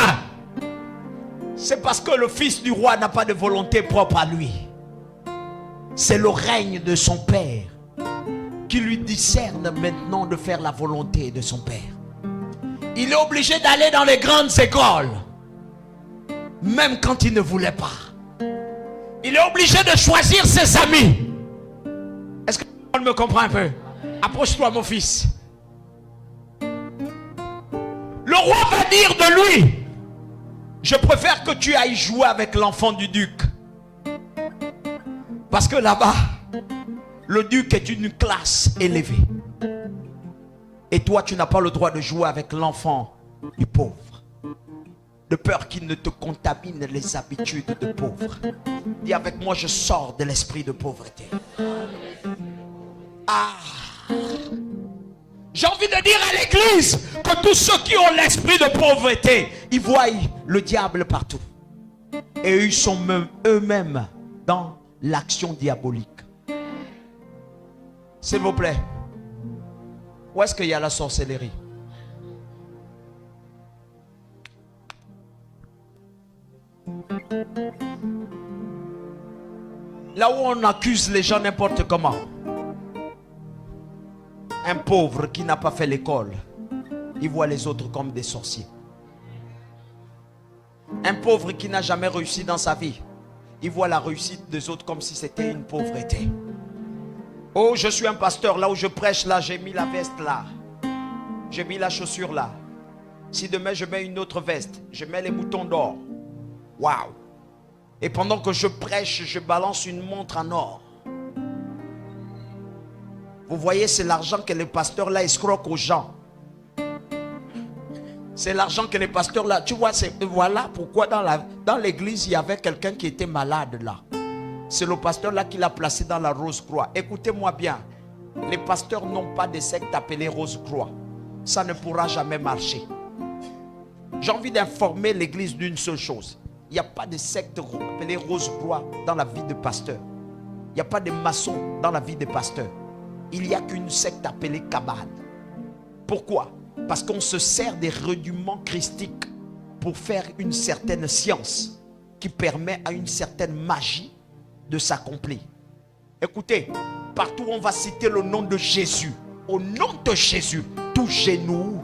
c'est parce que le fils du roi n'a pas de volonté propre à lui. C'est le règne de son père qui lui discerne maintenant de faire la volonté de son père. Il est obligé d'aller dans les grandes écoles, même quand il ne voulait pas. Il est obligé de choisir ses amis. Est-ce que on me comprend un peu? Approche-toi, mon fils. Le roi va dire de lui, je préfère que tu ailles jouer avec l'enfant du duc. Parce que là-bas, le duc est une classe élevée. Et toi, tu n'as pas le droit de jouer avec l'enfant du pauvre. De peur qu'il ne te contamine les habitudes de pauvre. Dis avec moi, je sors de l'esprit de pauvreté. Ah! J'ai envie de dire à l'église que tous ceux qui ont l'esprit de pauvreté, ils voient le diable partout. Et ils sont eux-mêmes dans l'action diabolique. S'il vous plaît, où est-ce qu'il y a la sorcellerie? Là où on accuse les gens n'importe comment. Un pauvre qui n'a pas fait l'école, il voit les autres comme des sorciers. Un pauvre qui n'a jamais réussi dans sa vie, il voit la réussite des autres comme si c'était une pauvreté. Oh, je suis un pasteur, là où je prêche, là, j'ai mis la veste là. J'ai mis la chaussure là. Si demain je mets une autre veste, je mets les boutons d'or. Waouh! Et pendant que je prêche, je balance une montre en or. Vous voyez, c'est l'argent que les pasteurs là escroquent aux gens. C'est l'argent que les pasteurs là, tu vois, voilà pourquoi dans l'église il y avait quelqu'un qui était malade là. C'est le pasteur là qui l'a placé dans la Rose-Croix. Écoutez-moi bien, les pasteurs n'ont pas de secte appelée Rose-Croix. Ça ne pourra jamais marcher. J'ai envie d'informer l'église d'une seule chose. Il n'y a pas de secte appelée Rose-Croix dans la vie de pasteur. Il n'y a pas de maçon dans la vie de pasteur. Il n'y a qu'une secte appelée Kabbale. Pourquoi? Parce qu'on se sert des rudiments christiques pour faire une certaine science qui permet à une certaine magie de s'accomplir. Écoutez, partout on va citer le nom de Jésus. Au nom de Jésus, tout genou.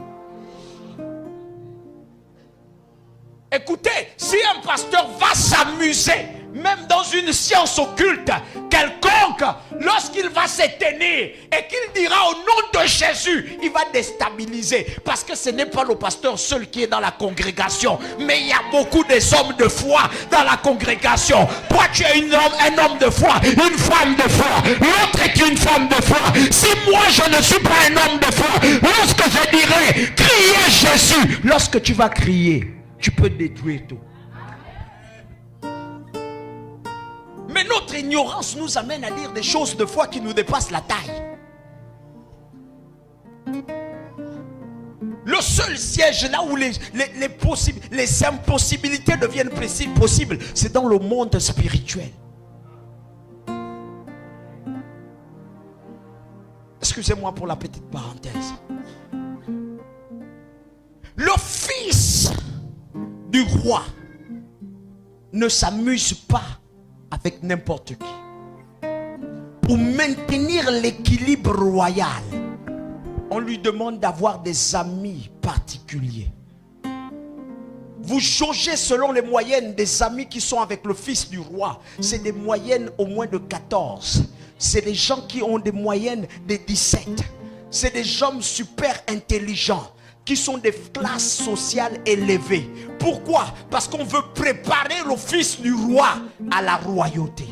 Écoutez, si un pasteur va s'amuser, même dans une science occulte quelconque, lorsqu'il va se tenir et qu'il dira au nom de Jésus, il va déstabiliser. Parce que ce n'est pas le pasteur seul qui est dans la congrégation, mais il y a beaucoup des hommes de foi dans la congrégation. Toi tu es un homme de foi, une femme de foi, l'autre est une femme de foi. Si moi je ne suis pas un homme de foi, lorsque je dirai criez Jésus, lorsque tu vas crier, tu peux détruire tout. Mais notre ignorance nous amène à dire des choses de foi qui nous dépassent la taille. Le seul siège là où les impossibilités deviennent possibles, c'est dans le monde spirituel. Excusez-moi pour la petite parenthèse. Le fils du roi ne s'amuse pas avec n'importe qui. Pour maintenir l'équilibre royal, on lui demande d'avoir des amis particuliers. Vous jaugez selon les moyennes des amis qui sont avec le fils du roi. C'est des moyennes au moins de 14. C'est des gens qui ont des moyennes de 17. C'est des hommes super intelligents, qui sont des classes sociales élevées. Pourquoi? Parce qu'on veut préparer le fils du roi à la royauté.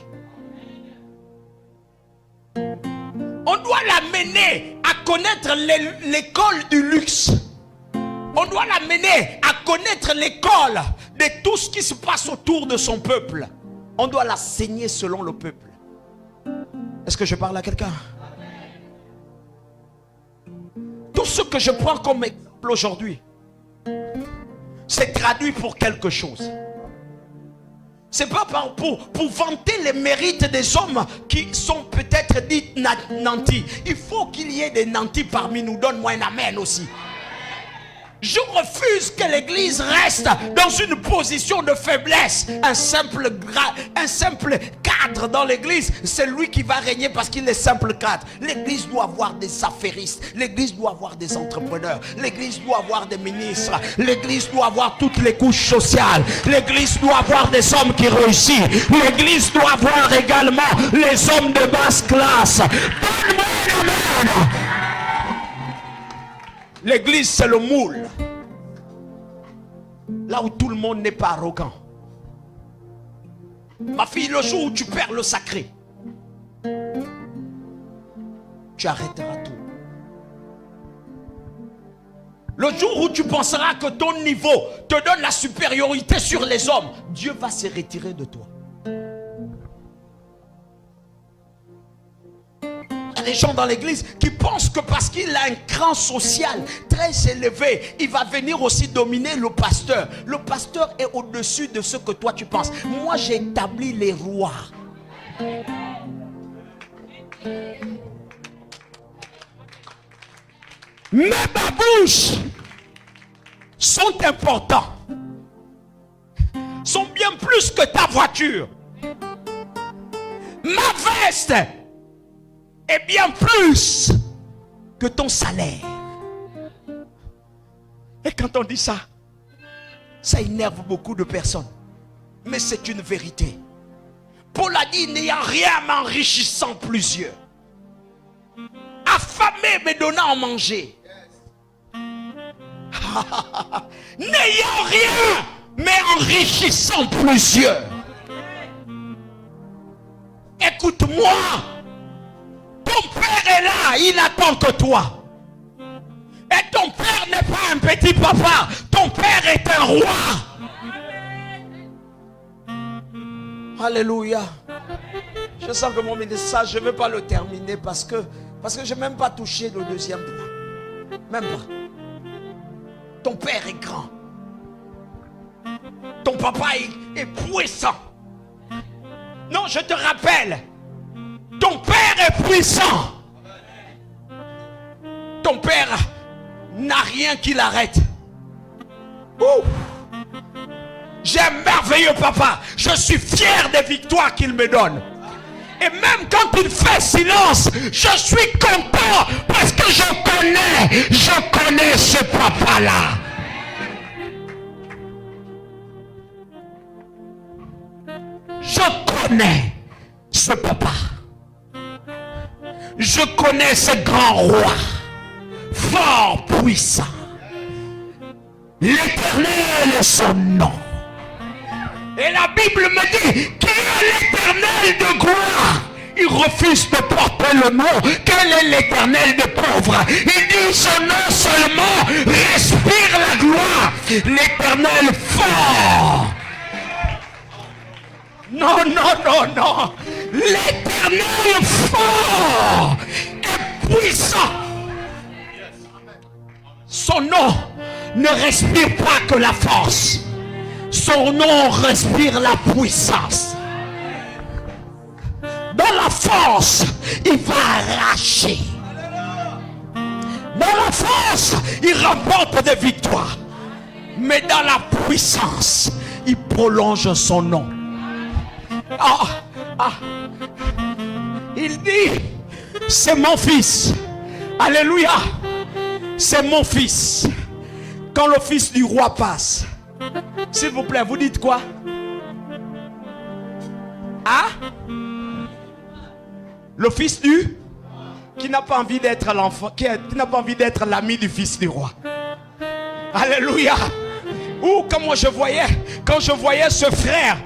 On doit l'amener à connaître l'école du luxe. On doit l'amener à connaître l'école de tout ce qui se passe autour de son peuple. On doit l'enseigner selon le peuple. Est-ce que je parle à quelqu'un? Tout ce que je prends comme exemple aujourd'hui, c'est traduit pour quelque chose. C'est pas pour vanter les mérites des hommes qui sont peut-être dits nantis. Il faut qu'il y ait des nantis parmi nous. Donne-moi un amen aussi. Je refuse que l'église reste dans une position de faiblesse. Un simple cadre dans l'église, c'est lui qui va régner parce qu'il est simple cadre. L'église doit avoir des affairistes. L'église doit avoir des entrepreneurs. L'église doit avoir des ministres. L'église doit avoir toutes les couches sociales. L'église doit avoir des hommes qui réussissent. L'église doit avoir également les hommes de basse classe. Donne-moi un amen. L'église, c'est le moule. Là où tout le monde n'est pas arrogant. Ma fille, le jour où tu perds le sacré, tu arrêteras tout. Le jour où tu penseras que ton niveau te donne la supériorité sur les hommes, Dieu va se retirer de toi. Les gens dans l'église qui pensent que parce qu'il a un cran social très élevé, il va venir aussi dominer le pasteur. Le pasteur est au-dessus de ce que toi tu penses. Moi j'ai établi les rois. Mes babouches sont importants, sont bien plus que ta voiture. Ma veste est bien plus que ton salaire. Et quand on dit ça, ça énerve beaucoup de personnes. Mais c'est une vérité. Paul a dit, n'ayant rien m'enrichissant plusieurs. Affamé me donnant à manger. N'ayant rien mais enrichissant plusieurs. Écoute-moi. Ton père est là, il n'attend que toi. Et ton père n'est pas un petit papa. Ton père est un roi. Alléluia. Je sens que mon message, je ne vais pas le terminer parce que je n'ai même pas touché le deuxième point. Même pas. Ton père est grand. Ton papa est puissant. Non, je te rappelle. Ton père est puissant. Ton père n'a rien qui l'arrête. J'ai un merveilleux papa. Je suis fier des victoires qu'il me donne. Et même quand il fait silence, je suis content parce que je connais ce papa-là. Je connais ce papa. Je connais ce grand roi, fort puissant. L'Éternel est son nom. Et la Bible me dit qu'il est l'Éternel de gloire. Il refuse de porter le nom. Quel est l'Éternel de pauvre? Il dit son nom seulement respire la gloire. L'Éternel fort. Non, non, non, non. L'Éternel fort et puissant. Son nom ne respire pas que la force. Son nom respire la puissance. Dans la force, il va arracher. Dans la force, il remporte des victoires. Mais dans la puissance, il prolonge son nom. Il dit, c'est mon fils. Alléluia. C'est mon fils. Quand le fils du roi passe, s'il vous plaît, vous dites quoi? Le fils du qui n'a pas envie d'être l'enfant, qui n'a pas envie d'être l'ami du fils du roi. Alléluia. Ou quand je voyais ce frère,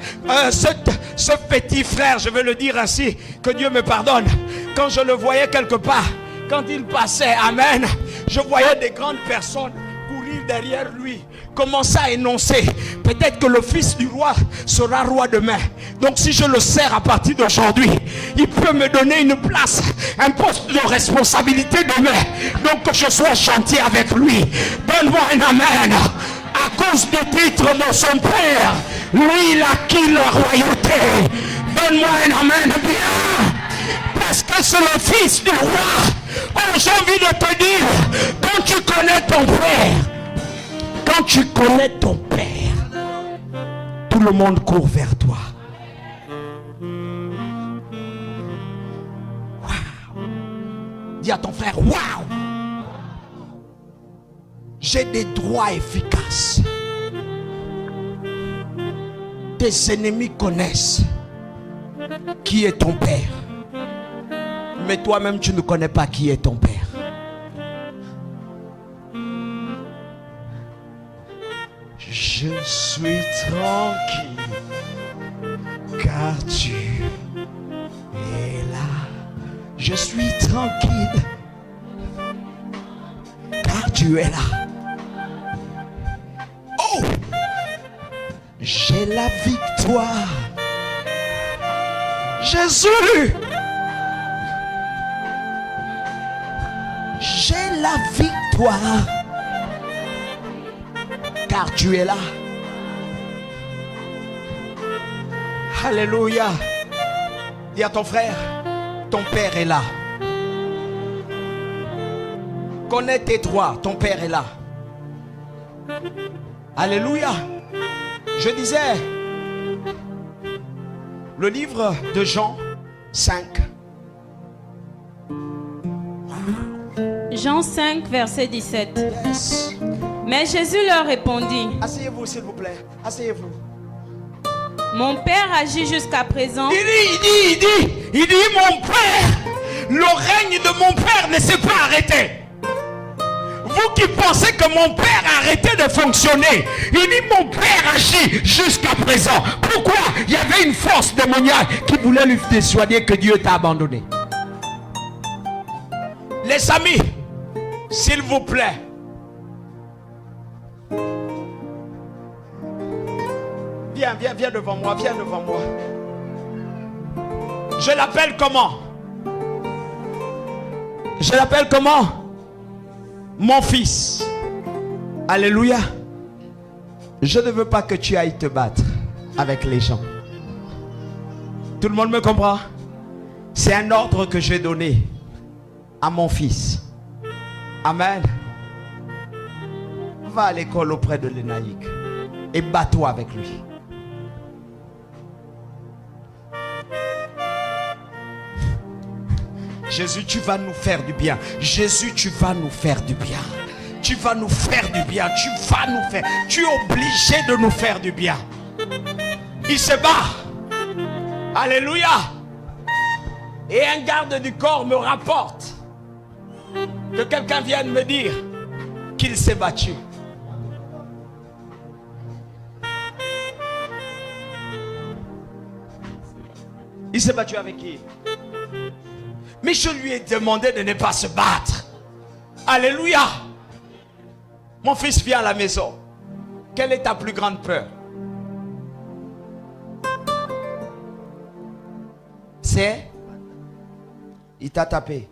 ce petit frère, je vais le dire ainsi, que Dieu me pardonne. Quand je le voyais quelque part, quand il passait, amen, je voyais des grandes personnes courir derrière lui, commencer à énoncer, peut-être que le fils du roi sera roi demain. Donc si je le sers à partir d'aujourd'hui, il peut me donner une place, un poste de responsabilité demain. Donc que je sois chantier avec lui. Donne-moi un amen. À cause du titre de son père, lui il a acquis la royauté. Donne-moi un amen bien. Parce que c'est le fils du roi. Oh, j'ai envie de te dire, quand tu connais ton père, tout le monde court vers toi. Wow. Dis à ton frère, waouh. J'ai des droits efficaces. Tes ennemis connaissent qui est ton père. Mais toi-même, tu ne connais pas qui est ton père. Je suis tranquille, car tu es là. Je suis tranquille, car tu es là. Oh! J'ai la victoire. Jésus! J'ai la victoire. Car tu es là. Alléluia. Dis à ton frère, ton père est là. Connais tes droits, ton père est là. Alléluia. Je disais, le livre de Jean, 5. Jean 5, verset 17. Yes. Mais Jésus leur répondit, Asseyez-vous, s'il vous plaît. Asseyez-vous. mon Père agit jusqu'à présent. Il dit, mon Père, le règne de mon Père ne s'est pas arrêté. Vous qui pensez que mon Père a arrêté de fonctionner, il dit, mon Père agit jusqu'à présent. Pourquoi? Il y avait une force démoniaque qui voulait lui dissuader que Dieu t'a abandonné. Les amis, s'il vous plaît, viens devant moi, viens devant moi. Je l'appelle comment? Je l'appelle comment? Mon fils. Alléluia. Je ne veux pas que tu ailles te battre avec les gens. Tout le monde me comprend? C'est un ordre que j'ai donné à mon fils. Amen. Va à l'école auprès de l'Énaïque et bats-toi avec lui. Jésus, tu vas nous faire du bien. Jésus, tu vas nous faire du bien. Tu vas nous faire du bien. Tu vas nous faire. Tu es obligé de nous faire du bien. Il se bat. Alléluia. Et un garde du corps me rapporte que quelqu'un vienne me dire qu'il s'est battu. Il s'est battu avec qui? Mais je lui ai demandé de ne pas se battre. Alléluia. Mon fils, viens à la maison. Quelle est ta plus grande peur? C'est? Il t'a tapé.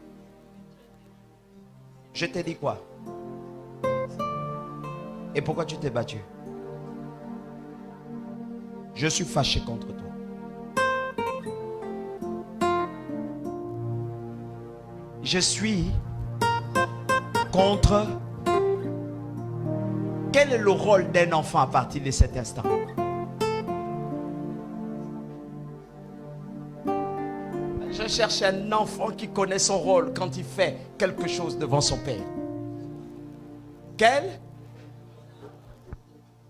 Je t'ai dit quoi? Et pourquoi tu t'es battu? Je suis fâché contre toi. Je suis contre. Quel est le rôle d'un enfant à partir de cet instant? Je cherche un enfant qui connaît son rôle quand il fait quelque chose devant son père. Quel?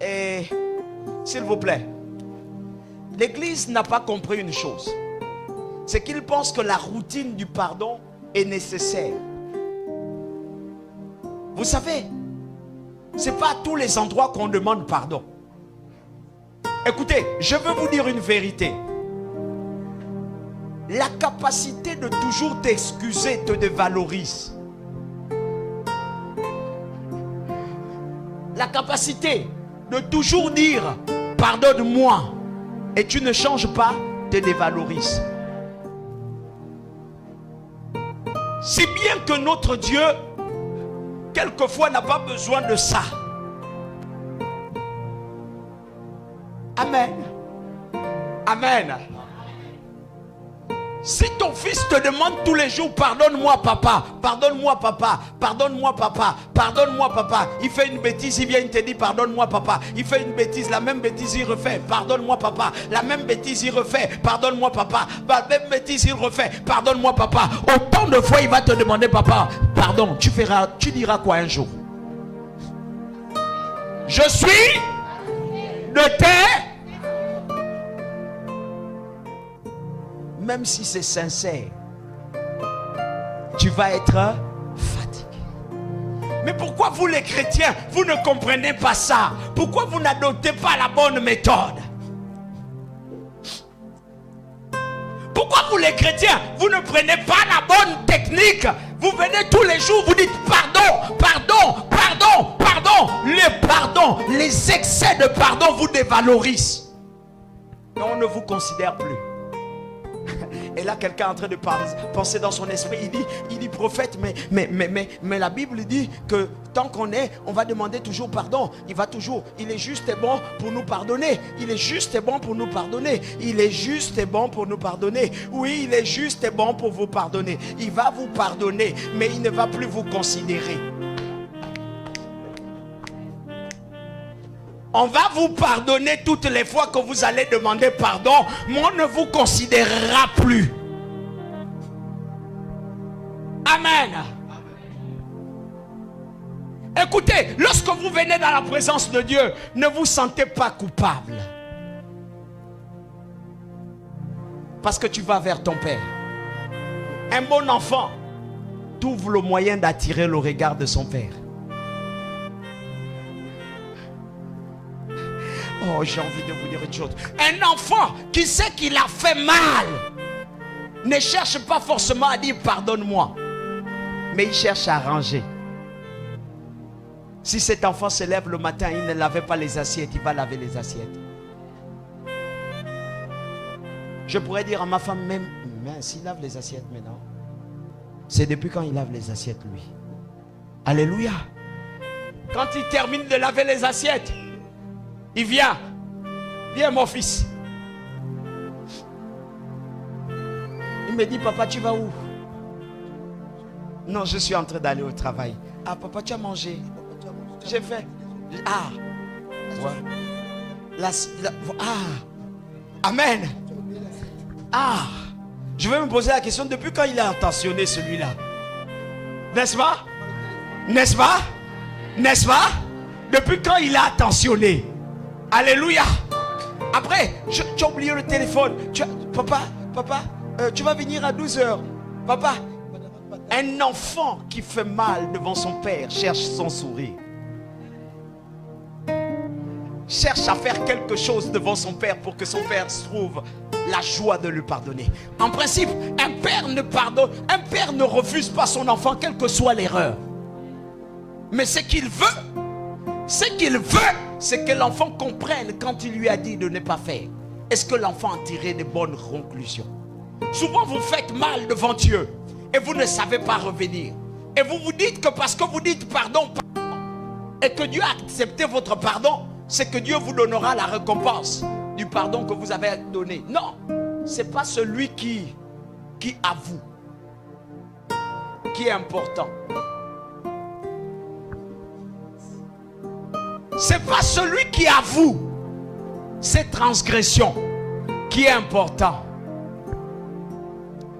Et s'il vous plaît, l'Église n'a pas compris une chose. C'est qu'il pense que la routine du pardon est nécessaire. Vous savez, c'est pas à tous les endroits qu'on demande pardon. Écoutez, je veux vous dire une vérité. La capacité de toujours t'excuser te dévalorise. La capacité de toujours dire pardonne-moi et tu ne changes pas te dévalorise. Si bien que notre Dieu, quelquefois, n'a pas besoin de ça. Amen. Amen. Si ton fils te demande tous les jours, pardonne-moi papa, pardonne-moi papa, pardonne-moi papa, pardonne-moi papa. Il fait une bêtise, il vient, il te dit pardonne-moi papa. Il fait une bêtise, la même bêtise il refait, pardonne-moi papa. La même bêtise il refait, pardonne-moi papa. La même bêtise il refait, pardonne-moi papa. Autant de fois il va te demander papa, pardon, tu diras quoi un jour? Je suis de tes. Même si c'est sincère, tu vas être fatigué. Mais pourquoi vous les chrétiens, vous ne comprenez pas ça? Pourquoi vous n'adoptez pas la bonne méthode? Pourquoi vous les chrétiens, vous ne prenez pas la bonne technique? Vous venez tous les jours, vous dites pardon, pardon, pardon, pardon. Le pardon, les excès de pardon vous dévalorisent. Et on ne vous considère plus. Et là, quelqu'un est en train de penser dans son esprit. Il dit prophète, mais la Bible dit que tant qu'on est, on va demander toujours pardon. Il est juste et bon pour nous pardonner. Il est juste et bon pour nous pardonner. Il est juste et bon pour nous pardonner. Oui, il est juste et bon pour vous pardonner. Il va vous pardonner, mais il ne va plus vous considérer. On va vous pardonner toutes les fois que vous allez demander pardon, mais on ne vous considérera plus. Amen. Écoutez, lorsque vous venez dans la présence de Dieu, ne vous sentez pas coupable. Parce que tu vas vers ton Père. Un bon enfant trouve le moyen d'attirer le regard de son Père. Oh, j'ai envie de vous dire une chose. Un enfant qui sait qu'il a fait mal ne cherche pas forcément à dire pardonne-moi, mais il cherche à ranger. Si cet enfant se lève le matin, il ne lavait pas les assiettes, il va laver les assiettes. Je pourrais dire à ma femme même, mais s'il lave les assiettes maintenant, c'est depuis quand il lave les assiettes lui. Alléluia. Quand il termine de laver les assiettes, il vient. Viens mon fils. Il me dit, papa, tu vas où? Non, je suis en train d'aller au travail. Ah, papa, tu as mangé? J'ai fait. Ah. Ouais. Amen. Ah. Je vais me poser la question, depuis quand il est intentionné celui-là? N'est-ce pas? N'est-ce pas? N'est-ce pas? Depuis quand il a attentionné? Alléluia. Après, tu as oublié le téléphone. Papa, tu vas venir à 12h. Papa, un enfant qui fait mal devant son père cherche son sourire. Cherche à faire quelque chose devant son père pour que son père se trouve la joie de lui pardonner. En principe, un père ne pardonne, un père ne refuse pas son enfant, quelle que soit l'erreur. Mais ce qu'il veut, c'est que l'enfant comprenne quand il lui a dit de ne pas faire. Est-ce que l'enfant a tiré de bonnes conclusions? Souvent vous faites mal devant Dieu et vous ne savez pas revenir. Et vous vous dites que parce que vous dites pardon, et que Dieu a accepté votre pardon, c'est que Dieu vous donnera la récompense du pardon que vous avez donné. Non, c'est pas celui qui avoue qui est important. C'est pas celui qui avoue ses transgressions qui est important,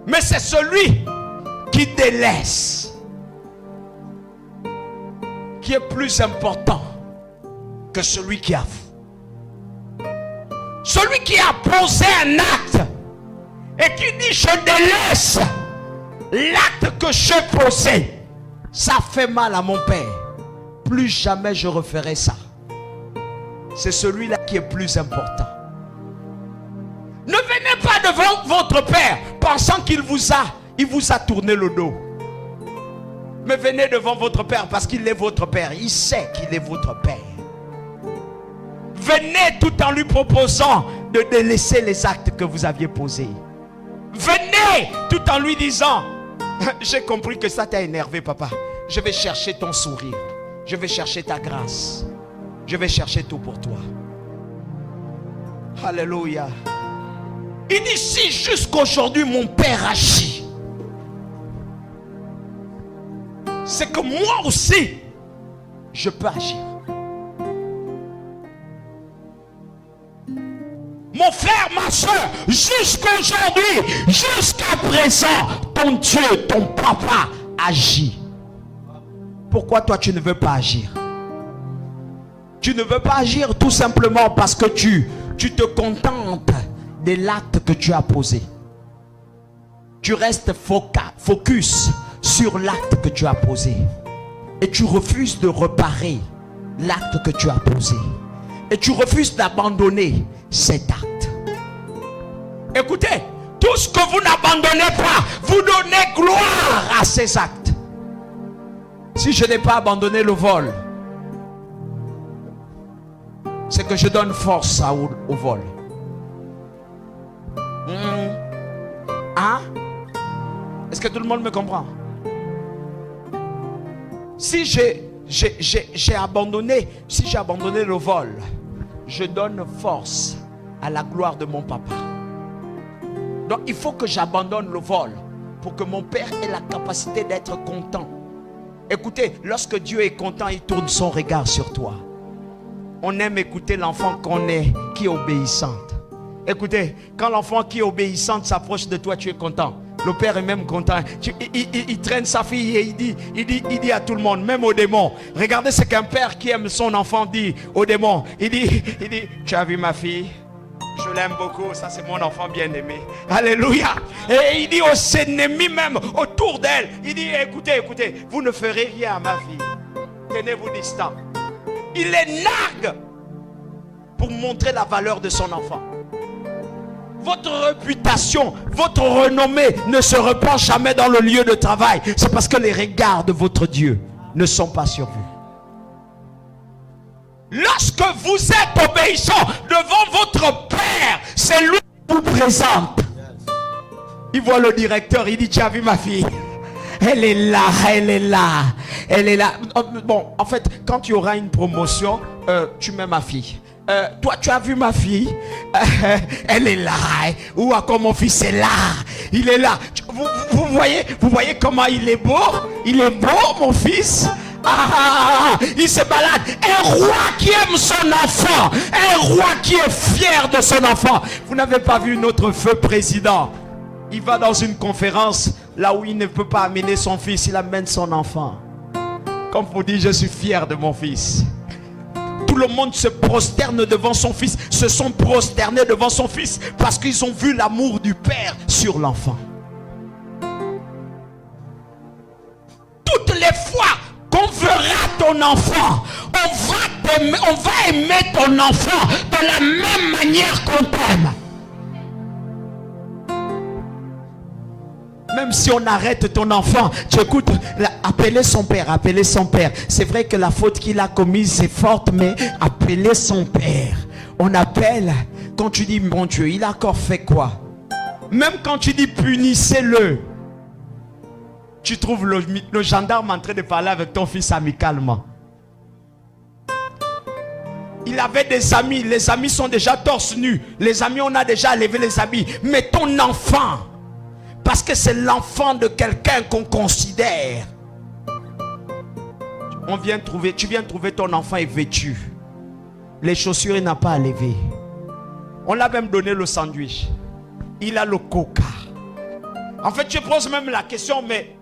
mais c'est celui qui délaisse qui est plus important que celui qui avoue. Celui qui a posé un acte et qui dit je délaisse l'acte que j'ai posé, ça fait mal à mon père, plus jamais je referai ça. C'est celui-là qui est plus important. Ne venez pas devant votre père pensant qu'il vous a tourné le dos. Mais venez devant votre père parce qu'il est votre père. Il sait qu'il est votre père. Venez tout en lui proposant de délaisser les actes que vous aviez posés. Venez tout en lui disant, j'ai compris que ça t'a énervé, papa. Je vais chercher ton sourire. Je vais chercher ta grâce. Je vais chercher tout pour toi. Alléluia. Il dit, si jusqu'aujourd'hui mon père agit, c'est que moi aussi, je peux agir. Mon frère, ma soeur, jusqu'aujourd'hui, jusqu'à présent, ton Dieu, ton papa agit. Pourquoi toi tu ne veux pas agir? Tu ne veux pas agir tout simplement parce que tu te contentes de l'acte que tu as posé. Tu restes focus sur l'acte que tu as posé. Et tu refuses de réparer l'acte que tu as posé. Et tu refuses d'abandonner cet acte. Écoutez, tout ce que vous n'abandonnez pas, vous donnez gloire à ces actes. Si je n'ai pas abandonné le vol, c'est que je donne force au vol. Hein? Est-ce que tout le monde me comprend? Si j'ai abandonné le vol, je donne force à la gloire de mon papa. Donc il faut que j'abandonne le vol pour que mon père ait la capacité d'être content. Écoutez, lorsque Dieu est content, il tourne son regard sur toi. On aime écouter l'enfant qui est obéissante. Écoutez, quand l'enfant qui est obéissante s'approche de toi, tu es content. Le père est même content. Il traîne sa fille et il dit à tout le monde, même aux démons. Regardez ce qu'un père qui aime son enfant dit aux démons. Il dit, tu as vu ma fille? Je l'aime beaucoup, ça c'est mon enfant bien-aimé. Alléluia. Et il dit aux ennemis même autour d'elle, il dit, écoutez, vous ne ferez rien à ma fille. Tenez-vous distant. Il les nargue pour montrer la valeur de son enfant. Votre réputation, votre renommée ne se répand jamais dans le lieu de travail. C'est parce que les regards de votre Dieu ne sont pas sur vous. Lorsque vous êtes obéissant devant votre Père, c'est lui qui vous présente. Il voit le directeur, il dit, tu as vu ma fille? Elle est là, elle est là, elle est là. Bon, en fait, quand il y aura une promotion, tu mets ma fille. Toi, tu as vu ma fille? Elle est là. Ou encore mon fils est là. Il est là. Vous voyez comment il est beau? Il est beau, mon fils. Il se balade. Un roi qui aime son enfant. Un roi qui est fier de son enfant. Vous n'avez pas vu notre feu président? Il va dans une conférence là où il ne peut pas amener son fils. Il amène son enfant. Comme pour dire, je suis fier de mon fils. Tout le monde se prosterne devant son fils. Se sont prosternés devant son fils parce qu'ils ont vu l'amour du père sur l'enfant. Toutes les fois qu'on verra ton enfant, on va aimer ton enfant de la même manière qu'on t'aime. Même si on arrête ton enfant, tu écoutes, appelez son père, appelez son père. C'est vrai que la faute qu'il a commise c'est forte, mais appelez son père. On appelle, quand tu dis mon Dieu, il a encore fait quoi? Même quand tu dis punissez-le, tu trouves le gendarme en train de parler avec ton fils amicalement. Il avait des amis, les amis sont déjà torse nu. Les amis, on a déjà levé les amis. Mais ton enfant, parce que c'est l'enfant de quelqu'un qu'on considère. Tu viens trouver ton enfant est vêtu. Les chaussures, il n'a pas à lever. On l'a même donné le sandwich. Il a le coca. En fait, je pose même la question, mais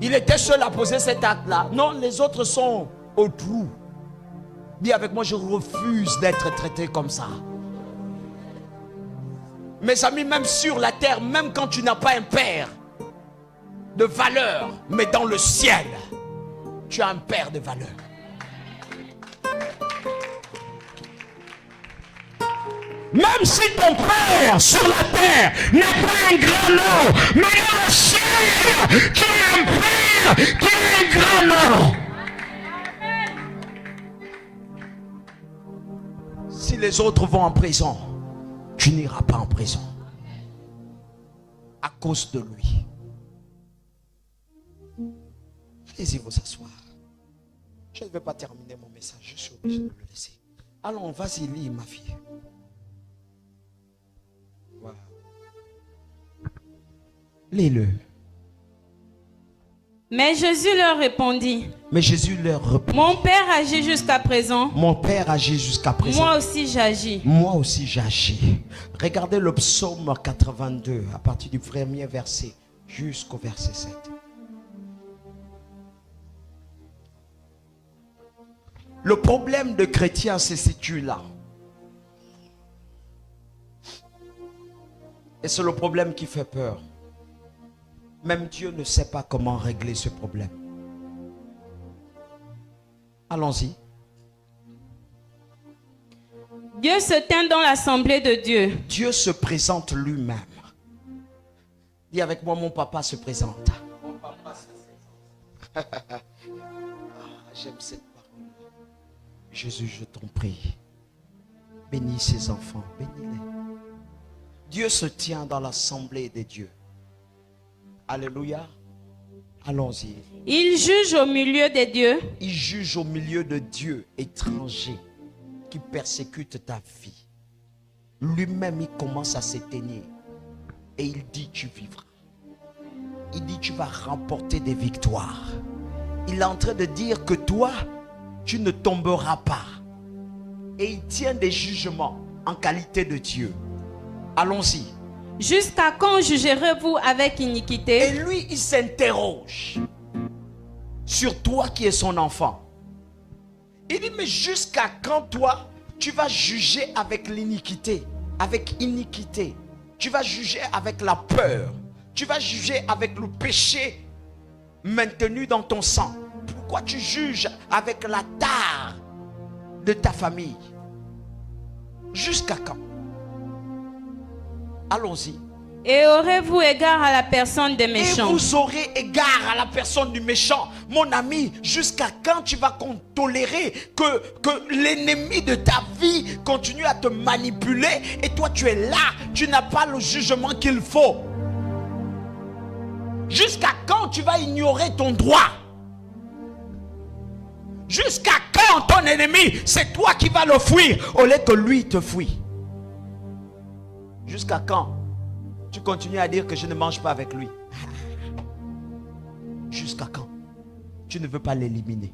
il était seul à poser cet acte-là. Non, les autres sont au trou. Dis avec moi, je refuse d'être traité comme ça. Mes amis, même sur la terre, même quand tu n'as pas un père de valeur, mais dans le ciel, tu as un père de valeur. Même si ton père sur la terre n'est pas un grand nom, mais dans le ciel, tu as un père qui est un grand nom. Si les autres vont en prison, tu n'iras pas en prison à cause de lui. Allez-y vous asseoir. Je ne vais pas terminer mon message, je suis obligé de le laisser. Allons, vas-y, lis ma fille. Wow. Lis-le. Mais Jésus leur répondit. Mon père agit jusqu'à présent. Mon père agit jusqu'à présent. Moi aussi j'agis. Moi aussi j'agis. Regardez le psaume 82 à partir du premier verset jusqu'au verset 7. Le problème de chrétien se situe là. Et c'est le problème qui fait peur. Même Dieu ne sait pas comment régler ce problème. Allons-y. Dieu se tient dans l'assemblée de Dieu. Dieu se présente lui-même. Dis avec moi, mon papa se présente. Mon papa se présente. J'aime cette parole. Jésus, je t'en prie. Bénis ces enfants. Bénis-les. Dieu se tient dans l'assemblée des dieux. Alléluia. Allons-y. Il juge au milieu des dieux. Il juge au milieu de dieux étrangers qui persécutent ta vie. Lui-même, il commence à s'éteindre. Et il dit, tu vivras. Il dit, tu vas remporter des victoires. Il est en train de dire que toi, tu ne tomberas pas. Et il tient des jugements en qualité de Dieu. Allons-y. Jusqu'à quand jugerez-vous avec iniquité? Et lui, il s'interroge sur toi qui es son enfant. Il dit, mais jusqu'à quand toi, tu vas juger avec l'iniquité, avec iniquité? Tu vas juger avec la peur. Tu vas juger avec le péché maintenu dans ton sang. Pourquoi tu juges avec la tare de ta famille? Jusqu'à quand? Allons-y. Et aurez-vous égard à la personne des Et méchants? vous aurez égard à la personne du méchant. Mon ami, jusqu'à quand tu vas tolérer que l'ennemi de ta vie continue à te manipuler et toi tu es là, tu n'as pas le jugement qu'il faut? Jusqu'à quand tu vas ignorer ton droit? Jusqu'à quand ton ennemi, c'est toi qui vas le fuir au lieu que lui te fuit? Jusqu'à quand tu continues à dire que je ne mange pas avec lui? Jusqu'à quand tu ne veux pas l'éliminer?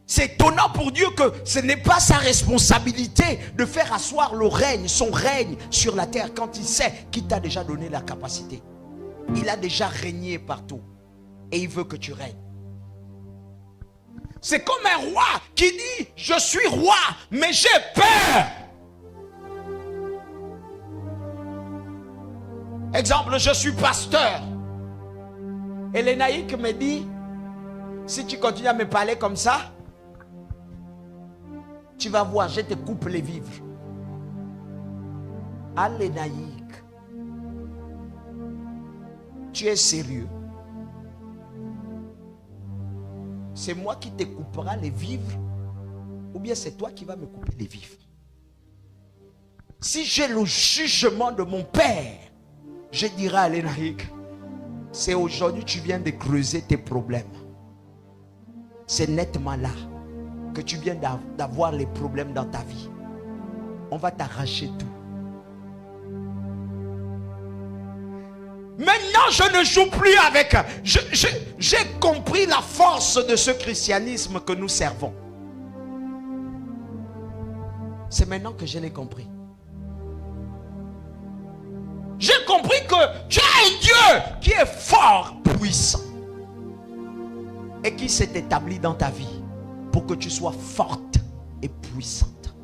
C'est étonnant pour Dieu que ce n'est pas sa responsabilité de faire asseoir le règne, son règne sur la terre, quand il sait qu'il t'a déjà donné la capacité. Il a déjà régné partout et il veut que tu règnes. C'est comme un roi qui dit, je suis roi, mais j'ai peur. Exemple, je suis pasteur. Et l'Énaïque me dit, si tu continues à me parler comme ça, tu vas voir, je te coupe les vivres. À l'Énaïque, tu es sérieux? C'est moi qui te coupera les vivres, ou bien c'est toi qui vas me couper les vivres? Si j'ai le jugement de mon père, je dirai à l'Énaïque, c'est aujourd'hui tu viens de creuser tes problèmes. C'est nettement là que tu viens d'avoir les problèmes dans ta vie. On va t'arracher tout. Maintenant, je ne joue plus avec. J'ai compris la force de ce christianisme que nous servons. C'est maintenant que je l'ai compris. J'ai compris que tu as un Dieu qui est fort, puissant. Et qui s'est établi dans ta vie pour que tu sois forte et puissante.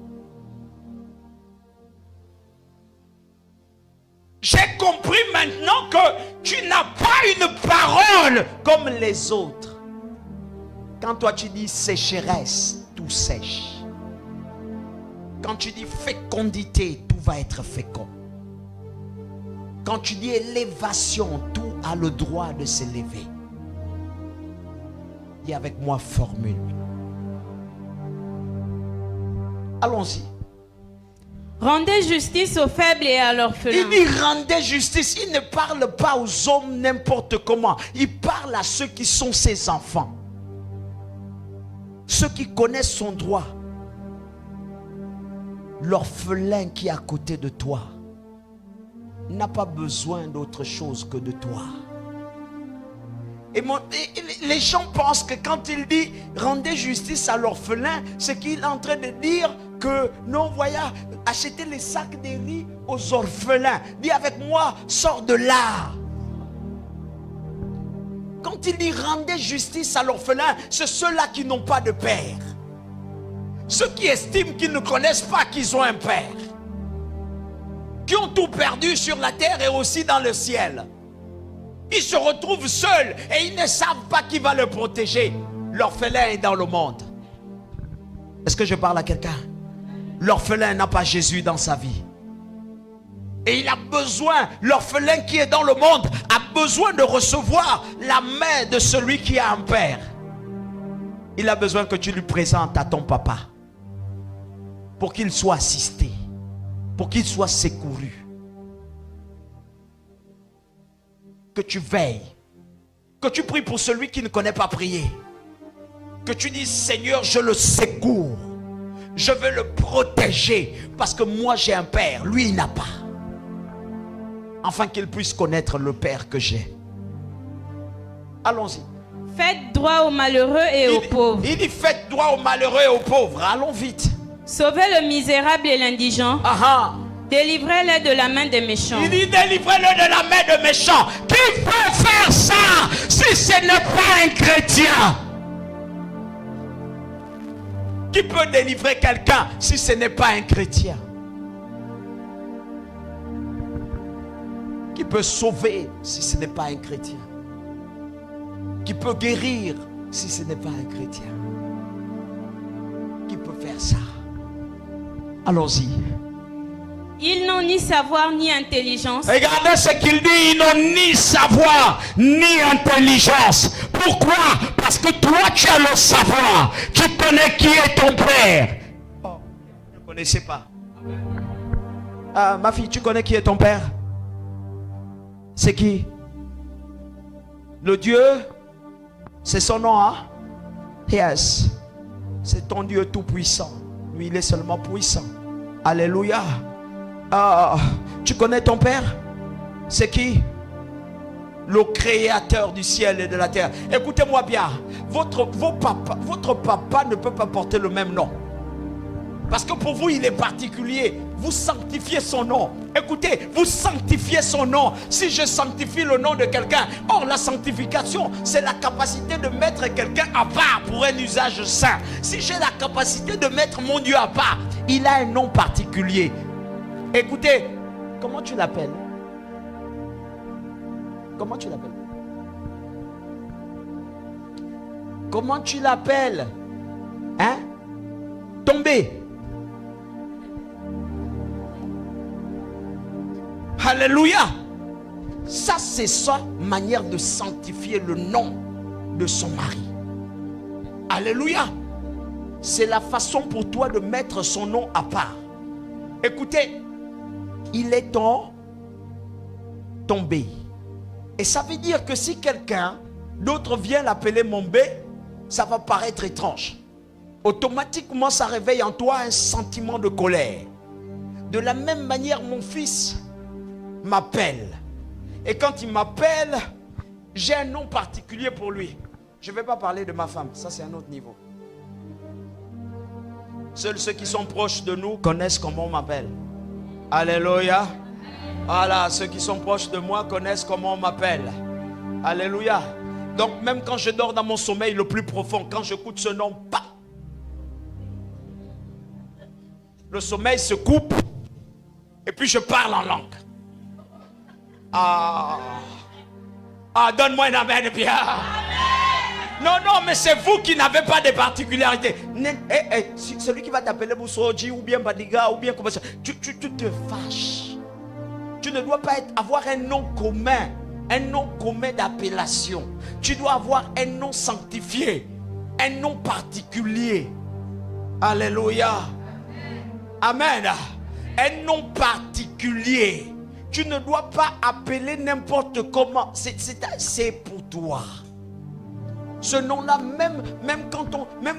J'ai compris maintenant que tu n'as pas une parole comme les autres. Quand toi tu dis sécheresse, tout sèche. Quand tu dis fécondité, tout va être fécond. Quand tu dis élévation, tout a le droit de s'élever. Dis avec moi formule. Allons-y. Rendez justice aux faibles et à l'orphelin. Il dit rendez justice. Il ne parle pas aux hommes n'importe comment. Il parle à ceux qui sont ses enfants. Ceux qui connaissent son droit. L'orphelin qui est à côté de toi n'a pas besoin d'autre chose que de toi. Et les gens pensent que quand il dit rendez justice à l'orphelin, c'est qu'il est en train de dire que non, voilà, achetez les sacs de riz aux orphelins. Dis avec moi, sors de là. Quand il dit rendez justice à l'orphelin, c'est ceux-là qui n'ont pas de père. Ceux qui estiment qu'ils ne connaissent pas qu'ils ont un père. Qui ont tout perdu sur la terre et aussi dans le ciel. Ils se retrouvent seuls et ils ne savent pas qui va le protéger. L'orphelin est dans le monde. Est-ce que je parle à quelqu'un? L'orphelin n'a pas Jésus dans sa vie. Et il a besoin, l'orphelin qui est dans le monde a besoin de recevoir la main de celui qui a un père. Il a besoin que tu lui présentes à ton papa. Pour qu'il soit assisté. Pour qu'il soit secouru. Que tu veilles. Que tu pries pour celui qui ne connaît pas prier. Que tu dises Seigneur, je le secours. Je veux le protéger. Parce que moi j'ai un père. Lui il n'a pas. Afin qu'il puisse connaître le père que j'ai. Allons-y. Faites droit aux malheureux et aux pauvres. Il dit faites droit aux malheureux et aux pauvres. Allons vite. Sauvez le misérable et l'indigent. Aha. Délivrez-les de la main des méchants. Il dit délivrez-le de la main de méchants. Qui peut faire ça si ce n'est pas un chrétien? Qui peut délivrer quelqu'un si ce n'est pas un chrétien? Qui peut sauver si ce n'est pas un chrétien? Qui peut guérir si ce n'est pas un chrétien? Qui peut faire ça? Allons-y. Ils n'ont ni savoir ni intelligence. Regardez ce qu'il dit, ils n'ont ni savoir ni intelligence. Pourquoi? Parce que toi tu as le savoir. Tu connais qui est ton père. Oh, vous ne connaissez pas. Ah, ma fille, tu connais qui est ton père? C'est qui? Le Dieu, c'est son nom, hein? Yes. C'est ton Dieu tout puissant. Lui, il est seulement puissant. Alléluia. Ah, tu connais ton père? C'est qui? Le créateur du ciel et de la terre. Écoutez-moi bien. Votre papa ne peut pas porter le même nom. Parce que pour vous, il est particulier. Vous sanctifiez son nom. Écoutez, vous sanctifiez son nom. Si je sanctifie le nom de quelqu'un, or la sanctification, c'est la capacité de mettre quelqu'un à part pour un usage saint. Si j'ai la capacité de mettre mon Dieu à part, il a un nom particulier. Écoutez, comment tu l'appelles? Comment tu l'appelles? Comment tu l'appelles? Hein? Tomber. Alléluia. Ça, c'est sa manière de sanctifier le nom de son mari. Alléluia. C'est la façon pour toi de mettre son nom à part. Écoutez, il est tombé. Et ça veut dire que si quelqu'un d'autre vient l'appeler mon bé, ça va paraître étrange. Automatiquement, ça réveille en toi un sentiment de colère. De la même manière, mon fils m'appelle. Et quand il m'appelle, j'ai un nom particulier pour lui. Je ne vais pas parler de ma femme, ça c'est un autre niveau. Seuls ceux qui sont proches de nous connaissent comment on m'appelle. Alléluia. Voilà, ceux qui sont proches de moi connaissent comment on m'appelle. Alléluia. Donc même quand je dors dans mon sommeil le plus profond, quand j'écoute ce nom, bah, le sommeil se coupe et puis je parle en langue. Donne-moi une amen bien. Non, mais c'est vous qui n'avez pas de particularités. Celui qui va t'appeler Boussoji ou bien Badiga ou bien comme ça, tu te fâches. Tu ne dois pas avoir un nom commun d'appellation. Tu dois avoir un nom sanctifié, un nom particulier. Alléluia. Amen. Un nom particulier. Tu ne dois pas appeler n'importe comment. C'est pour toi. Ce nom-là, même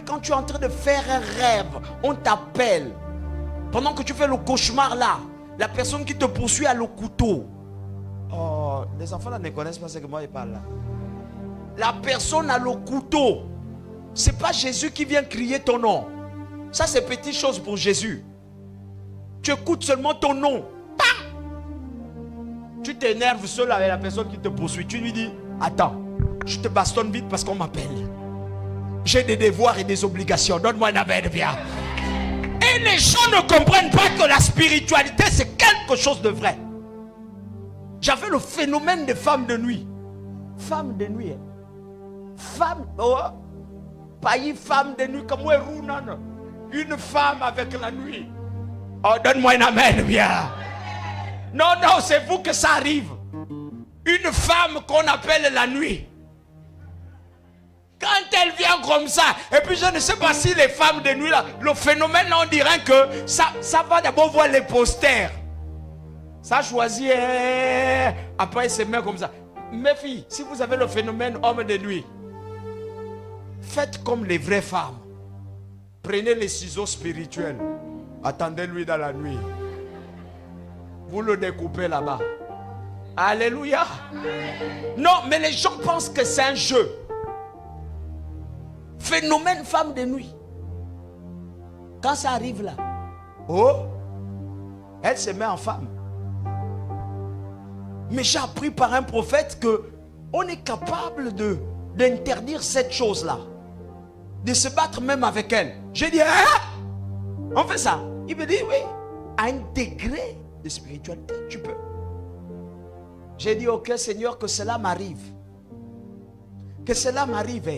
quand tu es en train de faire un rêve, on t'appelle. Pendant que tu fais le cauchemar là, la personne qui te poursuit a le couteau. Oh, les enfants là ne connaissent pas ce que moi je parle là. La personne a le couteau. C'est pas Jésus qui vient crier ton nom. Ça c'est petite chose pour Jésus. Tu écoutes seulement ton nom. Tu t'énerves seul avec la personne qui te poursuit. Tu lui dis, attends, je te bastonne vite parce qu'on m'appelle. J'ai des devoirs et des obligations. Donne-moi un amen bien. Et les gens ne comprennent pas que la spiritualité c'est quelque chose de vrai. J'avais le phénomène des femmes de nuit. Femmes de nuit. Femme, pas une femme de nuit comme moi. Une femme avec la nuit. Oh, donne-moi un amen bien. Non, c'est vous que ça arrive. Une femme qu'on appelle la nuit. Quand elle vient comme ça, et puis je ne sais pas si les femmes de nuit là, le phénomène là, on dirait que ça va d'abord voir les posters. Ça choisit, après elle se met comme ça. Mes filles, si vous avez le phénomène homme de nuit, faites comme les vraies femmes. Prenez les ciseaux spirituels. Attendez-lui dans la nuit. Vous le découpez là-bas. Alléluia. Non, mais les gens pensent que c'est un jeu. Phénomène femme de nuit. Quand ça arrive là, Elle se met en femme. Mais j'ai appris par un prophète que on est capable d'interdire cette chose-là. De se battre même avec elle. J'ai dit, hein? On fait ça. Il me dit, oui. À un degré de spiritualité, tu peux. J'ai dit, ok Seigneur, que cela m'arrive. Que cela m'arrive.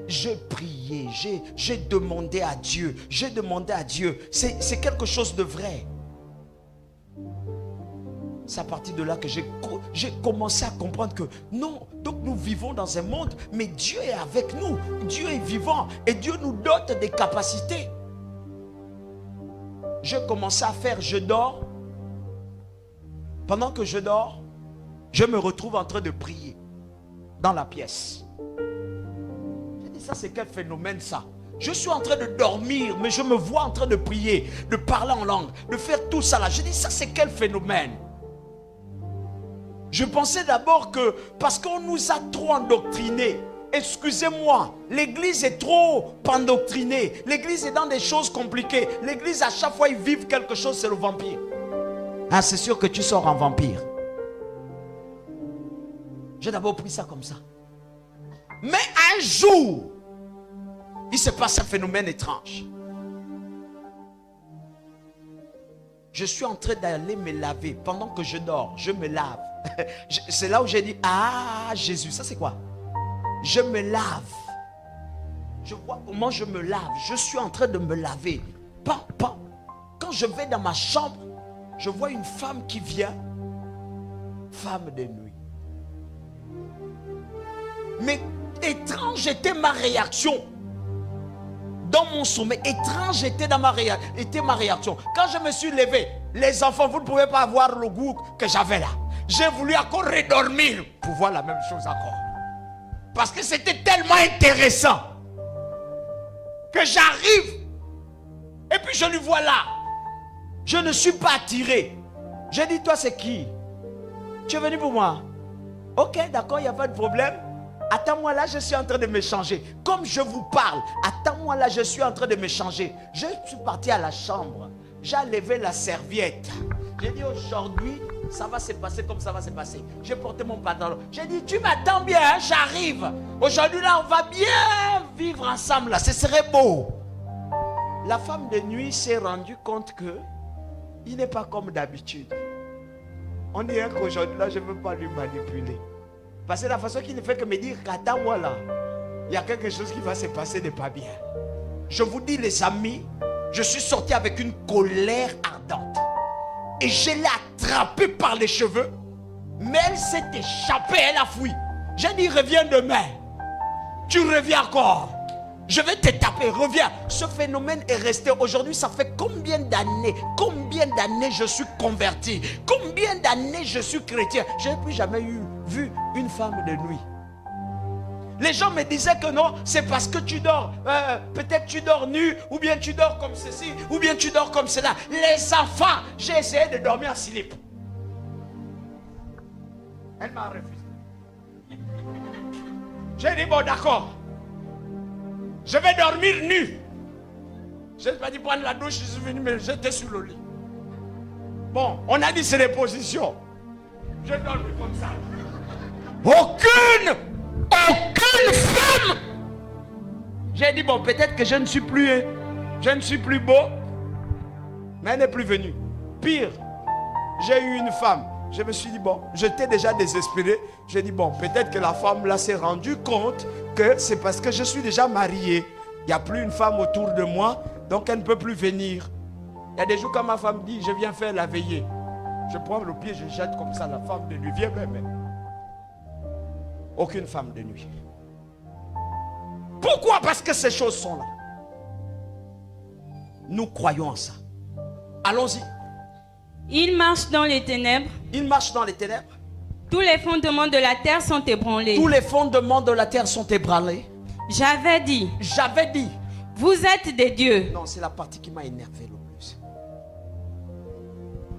J'ai prié, j'ai demandé à Dieu. J'ai demandé à Dieu. C'est quelque chose de vrai. C'est à partir de là que j'ai commencé à comprendre que non, donc nous vivons dans un monde, mais Dieu est avec nous. Dieu est vivant et Dieu nous dote des capacités. J'ai commencé à faire, je dors. Pendant que je dors, je me retrouve en train de prier dans la pièce. J'ai dit, ça c'est quel phénomène ça? Je suis en train de dormir, mais je me vois en train de prier, de parler en langue, de faire tout ça là. J'ai dit, ça c'est quel phénomène? Je pensais d'abord que parce qu'on nous a trop endoctrinés. Excusez-moi, l'église est trop endoctrinée. L'église est dans des choses compliquées. L'église, à chaque fois, ils vivent quelque chose, c'est le vampire. Ah, c'est sûr que tu sors en vampire. J'ai d'abord pris ça comme ça. Mais un jour, il se passe un phénomène étrange. Je suis en train d'aller me laver. Pendant que je dors, je me lave. C'est là où j'ai dit, ah Jésus, ça c'est quoi? Je me lave. Je vois comment je me lave. Je suis en train de me laver. Quand je vais dans ma chambre, je vois une femme qui vient. Femme de nuit. Mais étrange était ma réaction. Dans mon sommeil, étrange était ma réaction. Quand je me suis levé, les enfants, vous ne pouvez pas avoir le goût que j'avais là. J'ai voulu encore redormir pour voir la même chose encore. Parce que c'était tellement intéressant que j'arrive et puis je lui vois là. Je ne suis pas attiré. J'ai dit, toi c'est qui? Tu es venu pour moi? Ok, d'accord, il n'y a pas de problème. Attends-moi là, je suis en train de me changer. Comme je vous parle, attends-moi là, je suis en train de me changer. Je suis parti à la chambre. J'ai levé la serviette. J'ai dit, aujourd'hui, ça va se passer comme ça va se passer. J'ai porté mon pantalon. J'ai dit, tu m'attends bien, hein, j'arrive. Aujourd'hui là, on va bien vivre ensemble là. Ce serait beau. La femme de nuit s'est rendue compte que il n'est pas comme d'habitude. On dirait qu'aujourd'hui là, je ne veux pas lui manipuler. Parce que la façon qu'il ne fait que me dire qu'attends-moi là, il y a quelque chose qui va se passer de pas bien. Je vous dis les amis, je suis sorti avec une colère ardente. Et je l'ai attrapée par les cheveux. Mais elle s'est échappée, elle a fui. J'ai dit reviens demain. Tu reviens encore. Je vais te taper, reviens. Ce phénomène est resté aujourd'hui. Ça fait combien d'années je suis converti? Combien d'années je suis chrétien? Je n'ai plus jamais vu une femme de nuit. Les gens me disaient que non, c'est parce que tu dors. Peut-être tu dors nu, ou bien tu dors comme ceci, ou bien tu dors comme cela. Les enfants, j'ai essayé de dormir en slip. Elle m'a refusé. J'ai dit bon d'accord. Je vais dormir nu. Je n'ai pas dit prendre la douche, je suis venu me jeter sur le lit. Bon, on a dit c'est les positions. Je dors comme ça. Aucune femme. J'ai dit bon, peut-être que je ne suis plus beau, mais elle n'est plus venue. Pire, j'ai eu une femme. Je me suis dit bon, j'étais déjà désespéré. J'ai dit bon, peut-être que la femme là s'est rendue compte que c'est parce que je suis déjà marié. Il n'y a plus une femme autour de moi, donc elle ne peut plus venir. Il y a des jours quand ma femme dit je viens faire la veillée. Je prends le pied, je jette comme ça, la femme de nuit vient même. Aucune femme de nuit. Pourquoi? Parce que ces choses sont là. Nous croyons en ça. Allons-y. Il marche dans les ténèbres. Il marche dans les ténèbres. Tous les fondements de la terre sont ébranlés. Tous les fondements de la terre sont ébranlés. J'avais dit. Vous êtes des dieux. Non, c'est la partie qui m'a énervé le plus.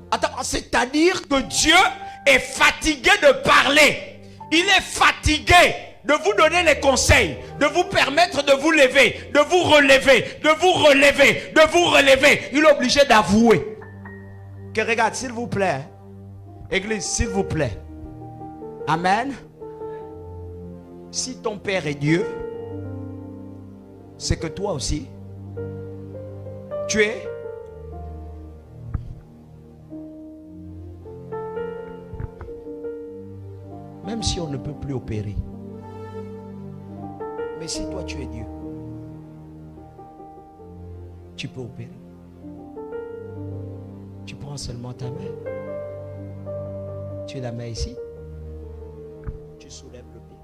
Attends, c'est-à-dire que Dieu est fatigué de parler. Il est fatigué de vous donner les conseils, de vous permettre de vous lever, de vous relever, de vous relever, de vous relever. Il est obligé d'avouer Que regarde, s'il vous plaît. Église, s'il vous plaît. Amen. Si ton Père est Dieu, c'est que toi aussi, tu es. Même si on ne peut plus opérer. Mais si toi tu es Dieu, tu peux opérer. Tu prends seulement ta main. Tu la mets ici. Tu soulèves le pied.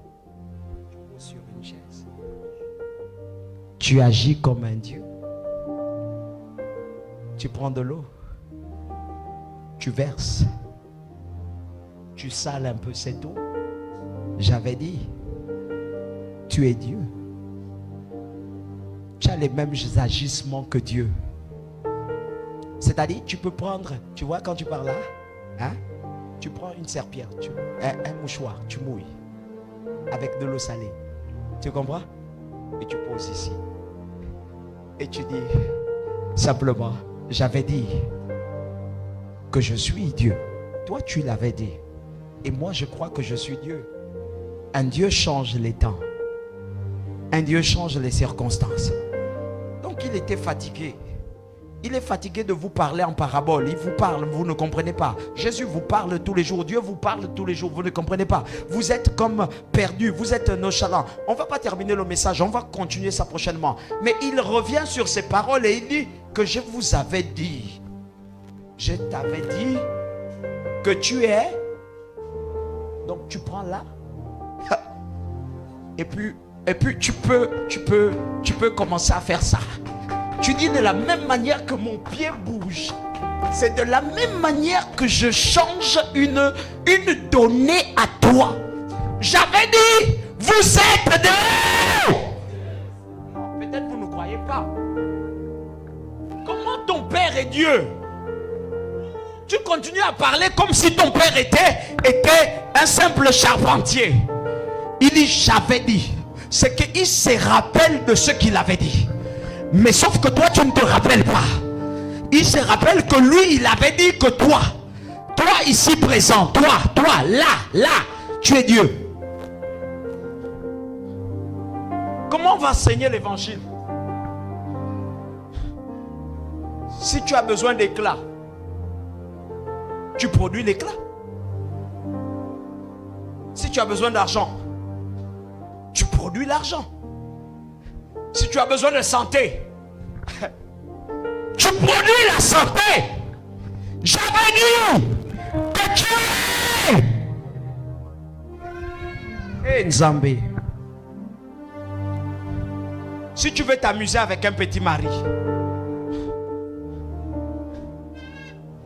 Tu poses sur une chaise. Tu agis comme un Dieu. Tu prends de l'eau. Tu verses. Tu sales un peu cette eau. J'avais dit, tu es Dieu. Tu as les mêmes agissements que Dieu. C'est-à-dire, tu peux prendre, tu vois quand tu parles là, hein, tu prends une serpillère, un mouchoir, tu mouilles avec de l'eau salée. Tu comprends? Et tu poses ici. Et tu dis, simplement, j'avais dit que je suis Dieu. Toi, tu l'avais dit. Et moi, je crois que je suis Dieu. Un Dieu change les temps. Un Dieu change les circonstances. Donc, il était fatigué. Il est fatigué de vous parler en parabole. Il vous parle, vous ne comprenez pas. Jésus vous parle tous les jours. Dieu vous parle tous les jours. Vous ne comprenez pas. Vous êtes comme perdus. Vous êtes nonchalants. On ne va pas terminer le message. On va continuer ça prochainement. Mais il revient sur ces paroles et il dit que je vous avais dit. Je t'avais dit que tu es. Donc tu prends là. Et puis tu peux commencer à faire ça. Tu dis de la même manière que mon pied bouge. C'est de la même manière que je change une donnée à toi. J'avais dit, vous êtes Dieu. Peut-être vous ne croyez pas. Comment ton Père est Dieu? Tu continues à parler comme si ton Père était un simple charpentier. Il dit, j'avais dit. C'est qu'il se rappelle de ce qu'il avait dit. Mais sauf que toi, tu ne te rappelles pas. Il se rappelle que lui, il avait dit que toi ici présent, toi, là, tu es Dieu. Comment on va enseigner l'évangile? Si tu as besoin d'éclat, tu produis l'éclat. Si tu as besoin d'argent, tu produis l'argent. Si tu as besoin de santé, tu produis la santé. J'avais dit que tu es Nzambé. Si tu veux t'amuser avec un petit mari,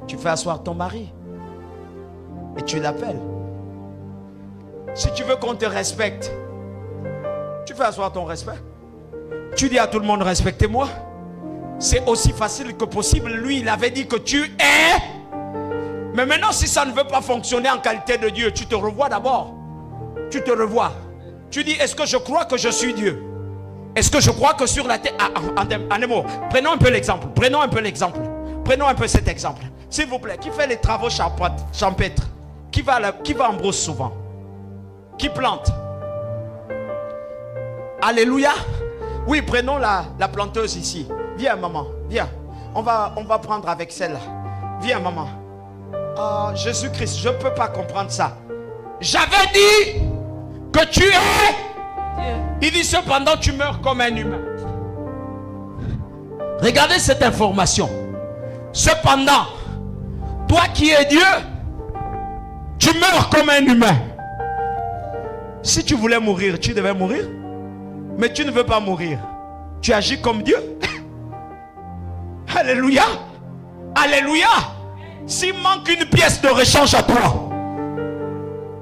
tu fais asseoir ton mari et tu l'appelles. Si tu veux qu'on te respecte, tu fais asseoir ton respect. Tu dis à tout le monde, respectez-moi. C'est aussi facile que possible. Lui, il avait dit que tu es. Mais maintenant, si ça ne veut pas fonctionner en qualité de Dieu, tu te revois d'abord. Tu te revois. Tu dis, est-ce que je crois que je suis Dieu? Est-ce que je crois que sur la terre... En un mot, prenons un peu l'exemple. Prenons un peu l'exemple. Prenons un peu cet exemple. S'il vous plaît, qui fait les travaux champêtres? Qui va en brousse souvent? Qui plante? Alléluia. Oui, prenons la planteuse ici. Viens, maman, viens. On va prendre avec celle-là. Viens, maman. Oh, Jésus-Christ, je ne peux pas comprendre ça. J'avais dit que tu es Dieu. Il dit cependant, tu meurs comme un humain. Regardez cette information. Cependant, toi qui es Dieu, tu meurs comme un humain. Si tu voulais mourir, tu devais mourir. Mais tu ne veux pas mourir. Tu agis comme Dieu. Alléluia. Alléluia. S'il manque une pièce de rechange à toi,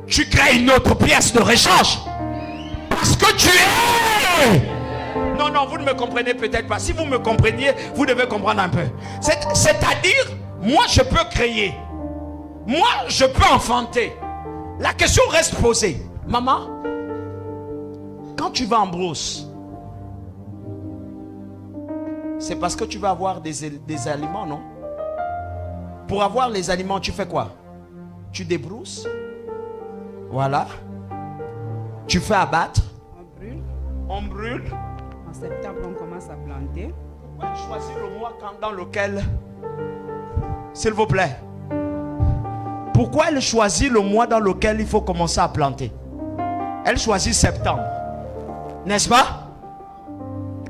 tu crées une autre pièce de rechange. Parce que tu es. Non, vous ne me comprenez peut-être pas. Si vous me compreniez, vous devez comprendre un peu. C'est-à-dire, moi je peux créer. Moi je peux enfanter. La question reste posée. Maman, quand tu vas en brousse, c'est parce que tu vas avoir des aliments, non? Pour avoir les aliments, tu fais quoi? Tu débrousses. Voilà. Tu fais abattre. On brûle. On brûle. En septembre, on commence à planter. Pourquoi elle choisit le mois dans lequel... S'il vous plaît. Pourquoi elle choisit le mois dans lequel il faut commencer à planter? Elle choisit septembre. N'est-ce pas?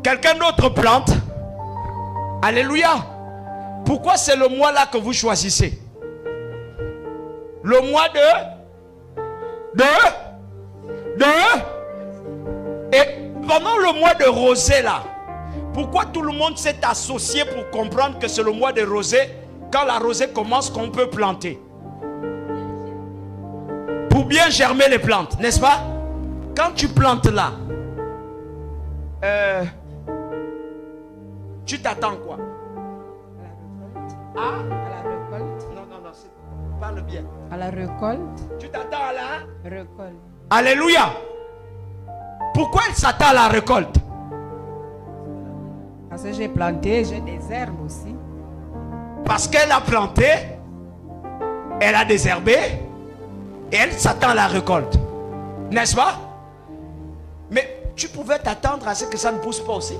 Quelqu'un d'autre plante. Alléluia. Pourquoi c'est le mois là que vous choisissez? Le mois et pendant le mois de rosée là, pourquoi tout le monde s'est associé pour comprendre que c'est le mois de rosée? Quand la rosée commence, qu'on peut planter pour bien germer les plantes, n'est-ce pas? Quand tu plantes là, tu t'attends quoi? À la récolte. Non, parle bien. À la récolte. Tu t'attends à la Récolte. Alléluia. Pourquoi elle s'attend à la récolte? Parce que j'ai planté, j'ai des herbes aussi. Parce qu'elle a planté, elle a désherbé, et elle s'attend à la récolte. N'est-ce pas? Mais tu pouvais t'attendre à ce que ça ne pousse pas aussi.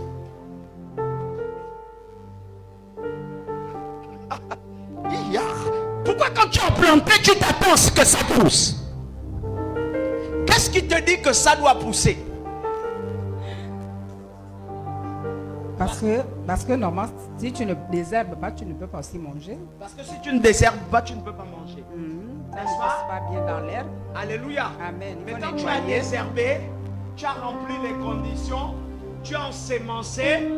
Pourquoi quand tu as planté, tu t'attends à ce que ça pousse? Qu'est-ce qui te dit que ça doit pousser? Parce que normalement, si tu ne désherbes pas, tu ne peux pas aussi manger. Parce que si tu ne désherbes pas, tu ne peux pas manger. Ça ne passe pas bien dans l'herbe. Alléluia. Amen. Mais quand tu as désherbé, tu as rempli les conditions, tu as ensémencé,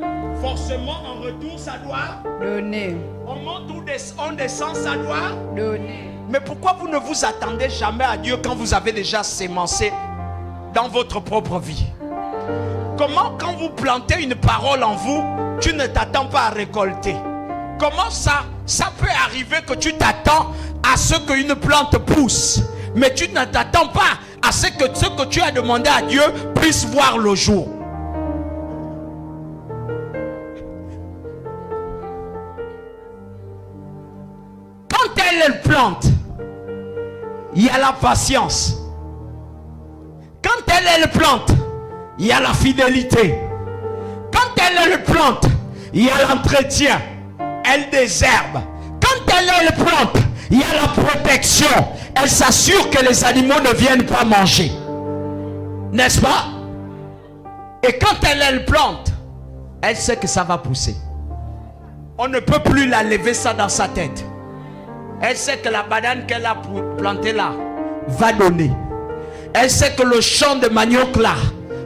forcément en retour ça doit donner. On monte ou on descend, ça doit Donner. Mais pourquoi vous ne vous attendez jamais à Dieu quand vous avez déjà sémencé dans votre propre vie? Comment quand vous plantez une parole en vous, tu ne t'attends pas à récolter? Comment ça peut arriver que tu t'attends à ce qu'une plante pousse, mais tu ne t'attends pas à ce que tu as demandé à Dieu puisse voir le jour? Quand elle plante, il y a la patience. Quand elle plante, il y a la fidélité. Quand elle plante, il y a l'entretien. Elle désherbe. Quand elle plante, il y a la protection. Elle s'assure que les animaux ne viennent pas manger. N'est-ce pas? Et quand elle plante, elle sait que ça va pousser. On ne peut plus la lever ça dans sa tête. Elle sait que la banane qu'elle a plantée là va donner. Elle sait que le champ de manioc là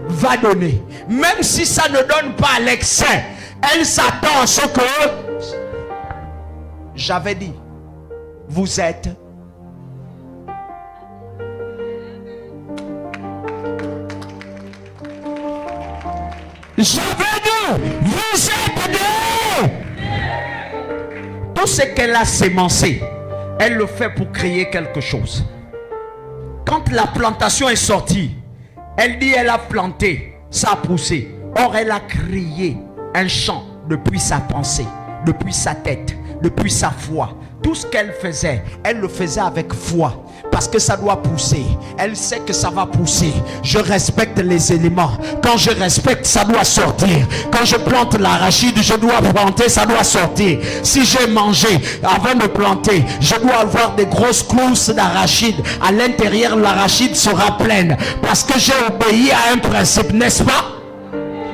va donner. Même si ça ne donne pas à l'excès, elle s'attend à ce que... J'avais dit, vous êtes... J'avais dit, vous êtes des... Tout ce qu'elle a sémencé, elle le fait pour créer quelque chose. Quand la plantation est sortie, elle dit elle a planté, ça a poussé. Or elle a créé un champ depuis sa pensée, depuis sa tête, depuis sa foi. Tout ce qu'elle faisait, elle le faisait avec foi. Parce que ça doit pousser. Elle sait que ça va pousser. Je respecte les éléments. Quand je respecte, ça doit sortir. Quand je plante l'arachide, je dois planter, ça doit sortir. Si j'ai mangé avant de planter, je dois avoir des grosses clousses d'arachide. À l'intérieur, l'arachide sera pleine. Parce que j'ai obéi à un principe, n'est-ce pas?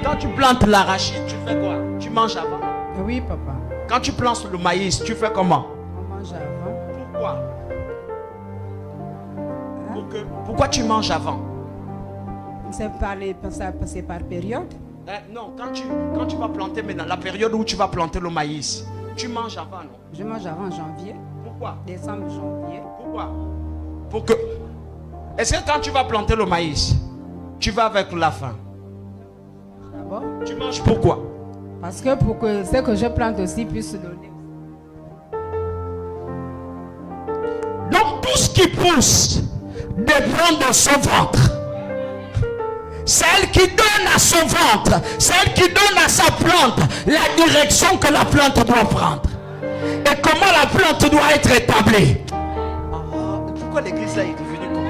Quand tu plantes l'arachide, tu fais quoi? Tu manges avant? Oui, papa. Quand tu plantes le maïs, tu fais comment? On mange avant. Pourquoi? Pourquoi tu manges avant? C'est par période. Non, quand tu vas planter maintenant, la période où tu vas planter le maïs, tu manges avant, non? Je mange avant janvier. Pourquoi? Décembre, janvier. Pourquoi? Pour que... Est-ce que quand tu vas planter le maïs, tu vas avec la faim? D'abord. Tu manges pourquoi? Parce que pour que ce que je plante aussi puisse donner. Donc tout ce qui pousse dépend de son ventre. Celle qui donne à son ventre, celle qui donne à sa plante la direction que la plante doit prendre. Et c'est comment la plante doit être établie. Pourquoi l'église là est devenue comme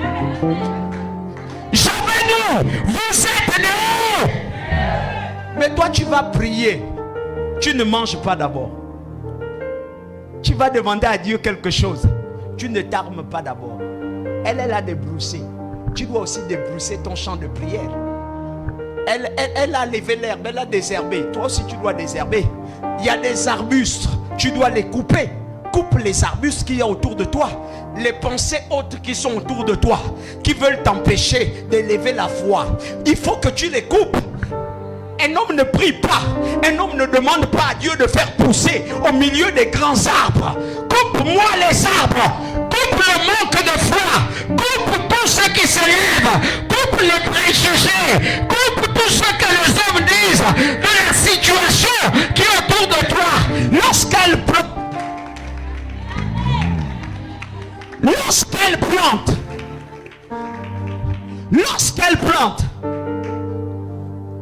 Jamais nous, vous êtes nés. Mais toi tu vas prier. Tu ne manges pas d'abord. Tu vas demander à Dieu quelque chose. Tu ne t'armes pas d'abord. Elle a débroussé. Tu dois aussi débrousser ton champ de prière. Elle a levé l'herbe, elle a désherbé. Toi aussi tu dois désherber. Il y a des arbustes, tu dois les couper. Coupe les arbustes qu'il y a autour de toi. Les pensées autres qui sont autour de toi, qui veulent t'empêcher d'élever la foi. Il faut que tu les coupes. Un homme ne prie pas. Un homme ne demande pas à Dieu de faire pousser au milieu des grands arbres. Coupe-moi les arbres. Coupe le manque de foi. Coupe tout ce qui s'élève. Coupe les préjugés. Coupe tout ce que les hommes disent de la situation qui est autour de toi. Lorsqu'elle plante,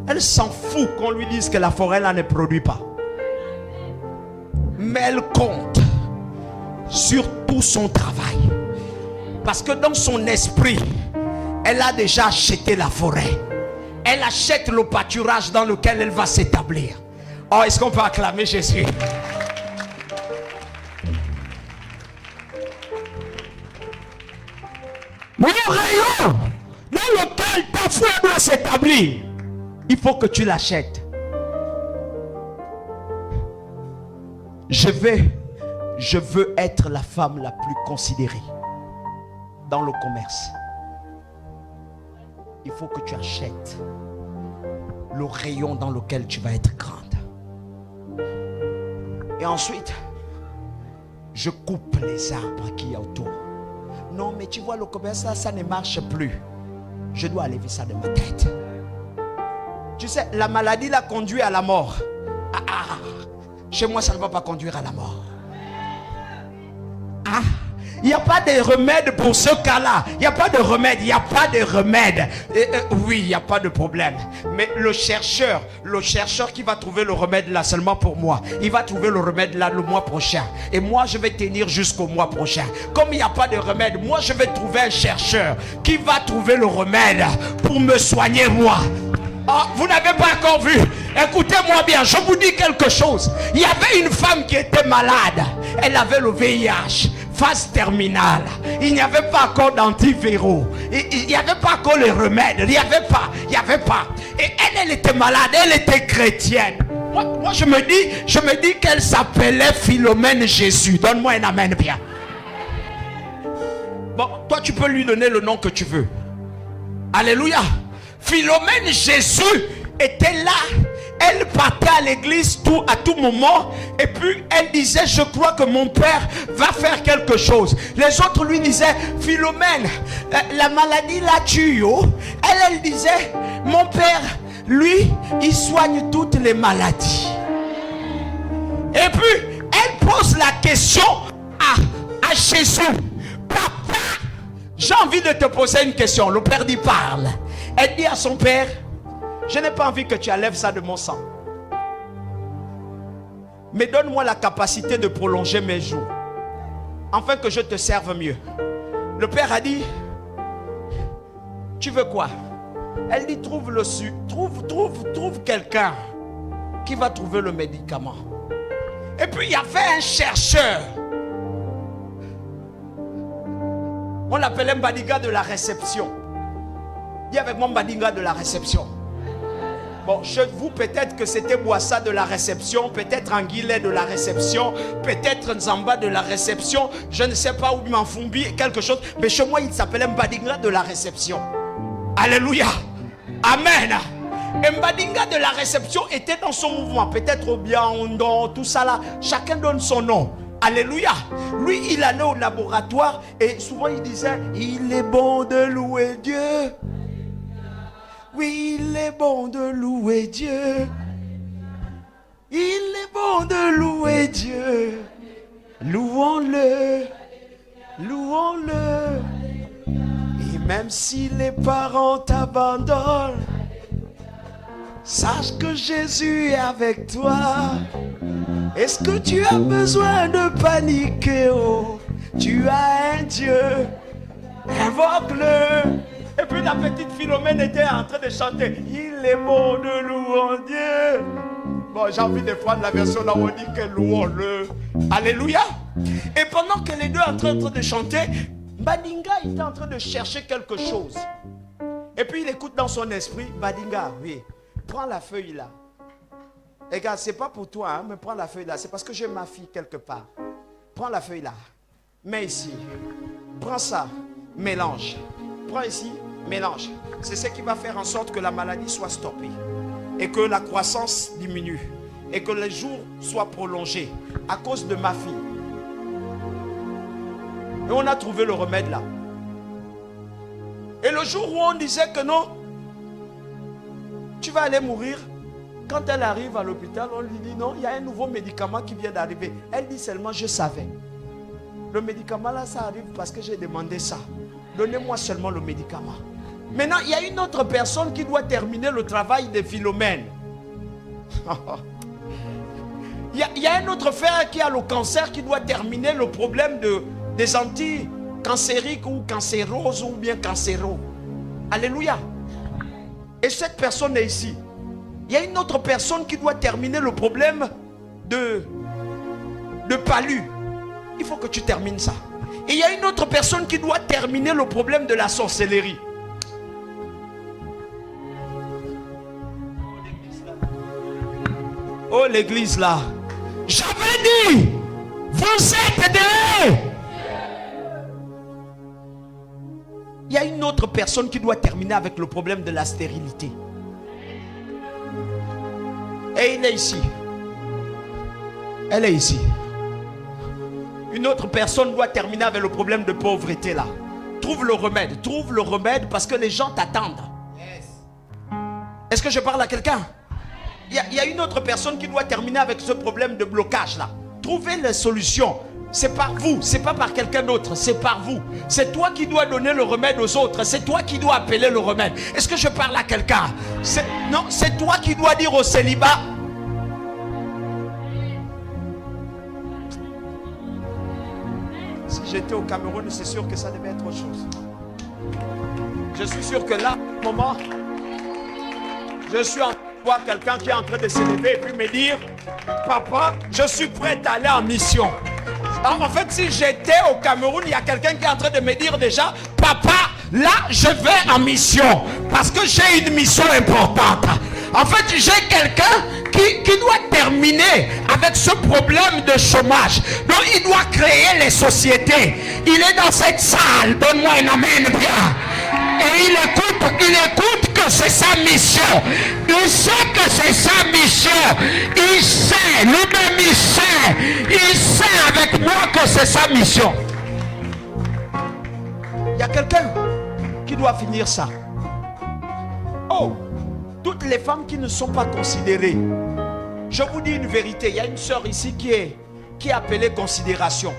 elle s'en fout qu'on lui dise que la forêt là ne produit pas. Mais elle compte sur tout son travail. Parce que dans son esprit, elle a déjà acheté la forêt. Elle achète le pâturage dans lequel elle va s'établir. Oh, est-ce qu'on peut acclamer Jésus? Mon rayon dans lequel ta foi doit s'établir, il faut que tu l'achètes. Je veux être la femme la plus considérée dans le commerce. Il faut que tu achètes le rayon dans lequel tu vas être grande. Et ensuite, je coupe les arbres qu'il y a autour. Non, mais tu vois, le commerce, ça ne marche plus. Je dois enlever ça de ma tête. Tu sais, la maladie l'a conduit à la mort. Chez moi, ça ne va pas conduire à la mort. Il n'y a pas de remède pour ce cas-là. Il n'y a pas de remède. Il n'y a pas de remède. Oui, il n'y a pas de problème. Mais le chercheur qui va trouver le remède là seulement pour moi, il va trouver le remède là le mois prochain. Et moi, je vais tenir jusqu'au mois prochain. Comme il n'y a pas de remède, moi, je vais trouver un chercheur qui va trouver le remède pour me soigner moi. Vous n'avez pas encore vu. Écoutez-moi bien, je vous dis quelque chose. Il y avait une femme qui était malade. Elle avait le VIH. Phase terminale. Il n'y avait pas encore d'antiviraux. Il n'y avait pas encore les remèdes. Il n'y avait pas. Et elle était malade. Elle était chrétienne. Moi je me dis qu'elle s'appelait Philomène Jésus. Donne-moi un amen bien. Bon, toi tu peux lui donner le nom que tu veux. Alléluia. Philomène Jésus était là. Elle partait à l'église à tout moment. Et puis elle disait, je crois que mon père va faire quelque chose. Les autres lui disaient, Philomène, la maladie la tue. Elle disait, mon père, lui, il soigne toutes les maladies. Et puis elle pose la question à Jésus. Papa, j'ai envie de te poser une question. Le père dit, parle. Elle dit à son père, je n'ai pas envie que tu enlèves ça de mon sang. Mais donne-moi la capacité de prolonger mes jours, afin que je te serve mieux. Le père a dit, tu veux quoi? Elle dit, trouve quelqu'un qui va trouver le médicament. Et puis il y avait un chercheur. On l'appelait Mbadinga de la réception. Dis avec moi Mbadinga de la réception. Bon, chez vous, peut-être que c'était Boissa de la réception, peut-être Anguillet de la réception, peut-être Nzamba de la réception, je ne sais pas, où Manfumbi, quelque chose. Mais chez moi, il s'appelait Mbadinga de la réception. Alléluia. Amen. Et Mbadinga de la réception était dans son mouvement, peut-être au Biaondo, tout ça là. Chacun donne son nom. Alléluia. Lui, il allait au laboratoire et souvent il disait, il est bon de louer Dieu. Oui, il est bon de louer Dieu. Il est bon de louer Dieu. Louons-le. Louons-le. Et même si les parents t'abandonnent, sache que Jésus est avec toi. Est-ce que tu as besoin de paniquer? Oh, tu as un Dieu, invoque-le. Et puis la petite Philomène était en train de chanter. Il est bon de louer Dieu. Bon, j'ai envie de prendre la version là où on dit que louons-le. Alléluia. Et pendant que les deux sont en train de chanter, Badinga était en train de chercher quelque chose. Et puis il écoute dans son esprit, Badinga, oui, prends la feuille là. Et regarde, c'est pas pour toi, hein, mais prends la feuille là. C'est parce que j'ai ma fille quelque part. Prends la feuille là. Mets ici. Prends ça. Mélange. Prends ici. Mélange. C'est ce qui va faire en sorte que la maladie soit stoppée. Et que la croissance diminue. Et que les jours soient prolongés. À cause de ma fille. Et on a trouvé le remède là. Et le jour où on disait que non, tu vas aller mourir. Quand elle arrive à l'hôpital, on lui dit non, il y a un nouveau médicament qui vient d'arriver. Elle dit seulement, je savais. Le médicament là, ça arrive parce que j'ai demandé ça. Donnez-moi seulement le médicament. Maintenant, il y a une autre personne qui doit terminer le travail de Philomène. Il y a un autre frère qui a le cancer qui doit terminer le problème des anti-cancériques ou cancéroses ou bien cancéraux. Alléluia. Et cette personne est ici. Il y a une autre personne qui doit terminer le problème de palu. Il faut que tu termines ça. Et il y a une autre personne qui doit terminer le problème de la sorcellerie. Oh l'église là. J'avais dit, vous êtes des... Il y a une autre personne qui doit terminer avec le problème de la stérilité. Et il est ici. Elle est ici. Une autre personne doit terminer avec le problème de pauvreté là. Trouve le remède parce que les gens t'attendent. Est-ce que je parle à quelqu'un? Il y a une autre personne qui doit terminer avec ce problème de blocage là. Trouvez les solutions. C'est par vous, c'est pas par quelqu'un d'autre, c'est par vous. C'est toi qui dois donner le remède aux autres, c'est toi qui dois appeler le remède. Est-ce que je parle à quelqu'un? Non, c'est toi qui dois dire au célibat. Si j'étais au Cameroun, c'est sûr que ça devait être autre chose. Je suis sûr que là, au moment, je suis en train de voir quelqu'un qui est en train de s'élever et puis me dire, papa, je suis prêt à aller en mission. En fait, si j'étais au Cameroun, il y a quelqu'un qui est en train de me dire déjà, papa, là, je vais en mission. Parce que j'ai une mission importante. En fait, j'ai quelqu'un qui doit terminer avec ce problème de chômage. Donc, il doit créer les sociétés. Il est dans cette salle. Donne-moi un amen bien. Et il écoute que c'est sa mission. Il sait que c'est sa mission. Il sait, lui-même il sait avec moi que c'est sa mission. Il y a quelqu'un qui doit finir ça. Oh, toutes les femmes qui ne sont pas considérées. Je vous dis une vérité, il y a une sœur ici qui est appelée considération.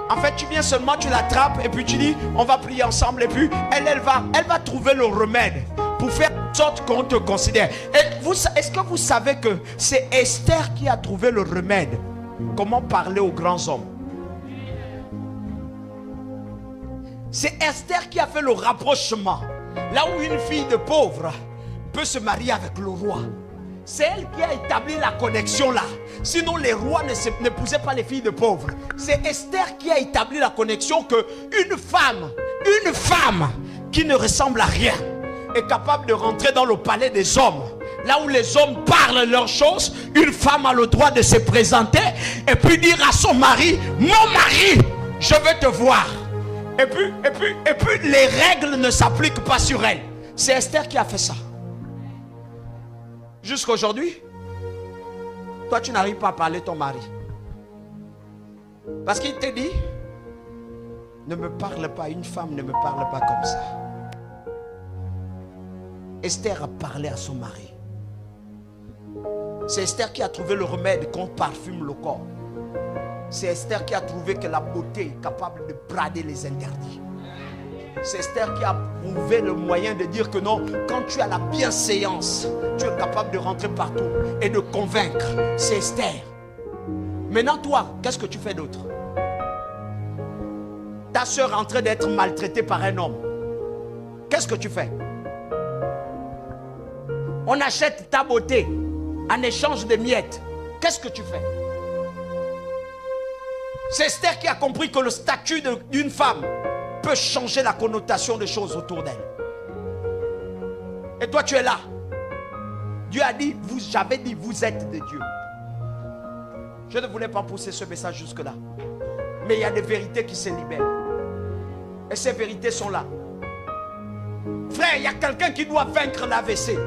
En fait, tu viens seulement, tu l'attrapes et puis tu dis, on va prier ensemble et puis elle va trouver le remède pour faire en sorte qu'on te considère. Est-ce que vous savez que c'est Esther qui a trouvé le remède? Comment parler aux grands hommes? C'est Esther qui a fait le rapprochement. Là où une fille de pauvre peut se marier avec le roi. C'est elle qui a établi la connexion là. Sinon les rois n'épousaient pas les filles de pauvres. C'est Esther qui a établi la connexion que une femme qui ne ressemble à rien est capable de rentrer dans le palais des hommes. Là où les hommes parlent leurs choses, une femme a le droit de se présenter et puis dire à son mari, mon mari, je veux te voir. Et puis les règles ne s'appliquent pas sur elle. C'est Esther qui a fait ça. Jusqu'à aujourd'hui, toi tu n'arrives pas à parler ton mari. Parce qu'il te dit, ne me parle pas, une femme ne me parle pas comme ça. Esther a parlé à son mari. C'est Esther qui a trouvé le remède qu'on parfume le corps. C'est Esther qui a trouvé que la beauté est capable de brader les interdits. C'est Esther qui a trouvé le moyen de dire que non, quand tu as la bienséance, tu es capable de rentrer partout et de convaincre. C'est Esther. Maintenant, toi, qu'est-ce que tu fais d'autre? Ta soeur est en train d'être maltraitée par un homme. Qu'est-ce que tu fais? On achète ta beauté en échange de miettes. Qu'est-ce que tu fais? C'est Esther qui a compris que le statut d'une femme peut changer la connotation des choses autour d'elle. Et toi, tu es là. Dieu a dit, j'avais dit, vous êtes des dieux. Je ne voulais pas pousser ce message jusque-là. Mais il y a des vérités qui se libèrent. Et ces vérités sont là. Frère, il y a quelqu'un qui doit vaincre l'AVC.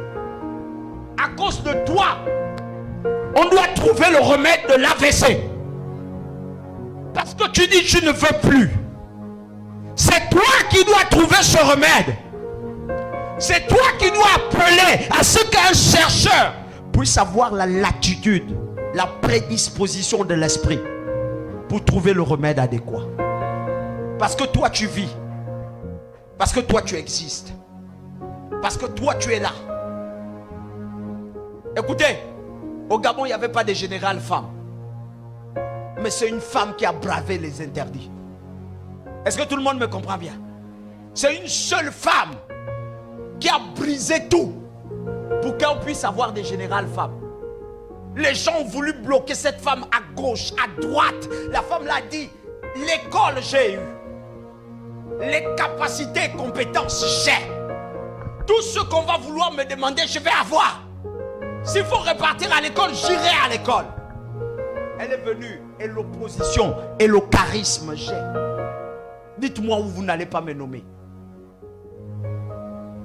À cause de toi, on doit trouver le remède de l'AVC. Parce que tu dis tu ne veux plus. C'est toi qui dois trouver ce remède. C'est toi qui dois appeler à ce qu'un chercheur puisse avoir la latitude, la prédisposition de l'esprit pour trouver le remède adéquat. Parce que toi tu vis. Parce que toi tu existes. Parce que toi tu es là. Écoutez, au Gabon il n'y avait pas de générale femme. Mais c'est une femme qui a bravé les interdits. Est-ce que tout le monde me comprend bien? C'est une seule femme qui a brisé tout pour qu'on puisse avoir des générales femmes. Les gens ont voulu bloquer cette femme à gauche, à droite. La femme l'a dit, l'école j'ai eu. Les capacités et compétences j'ai. Tout ce qu'on va vouloir me demander, je vais avoir. S'il faut repartir à l'école, j'irai à l'école. Elle est venue et l'opposition et le charisme j'ai. Dites-moi où vous n'allez pas me nommer.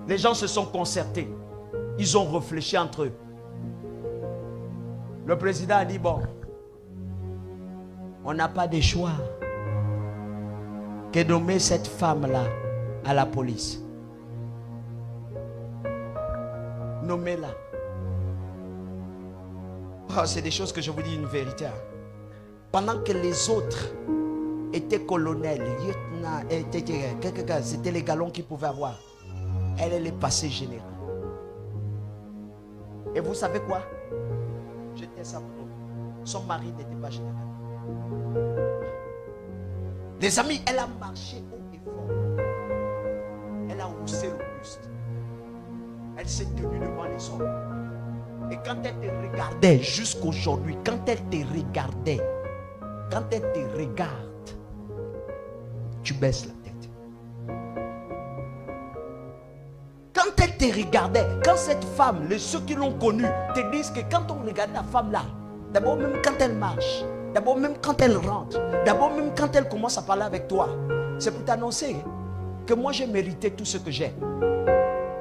Les gens se sont concertés. Ils ont réfléchi entre eux. Le président a dit, bon, on n'a pas de choix que de nommer cette femme-là à la police. Nommez-la. Oh, c'est des choses que je vous dis une vérité. Pendant que les autres étaient colonels, lieutenants, c'était les galons qu'ils pouvaient avoir. Elle est passée générale. Et vous savez quoi? J'étais ça pour nous. Son mari n'était pas général. Les amis, elle a marché haut et fort. Elle a haussé le buste. Elle s'est tenue devant les hommes. Et quand elle te regardait jusqu'aujourd'hui, quand elle te regardait, quand elle te regarde, tu baisses la tête. Quand elle te regardait, quand cette femme, ceux qui l'ont connue, te disent que quand on regarde la femme là, d'abord même quand elle marche, d'abord même quand elle rentre, d'abord même quand elle commence à parler avec toi, c'est pour t'annoncer que moi j'ai mérité tout ce que j'ai.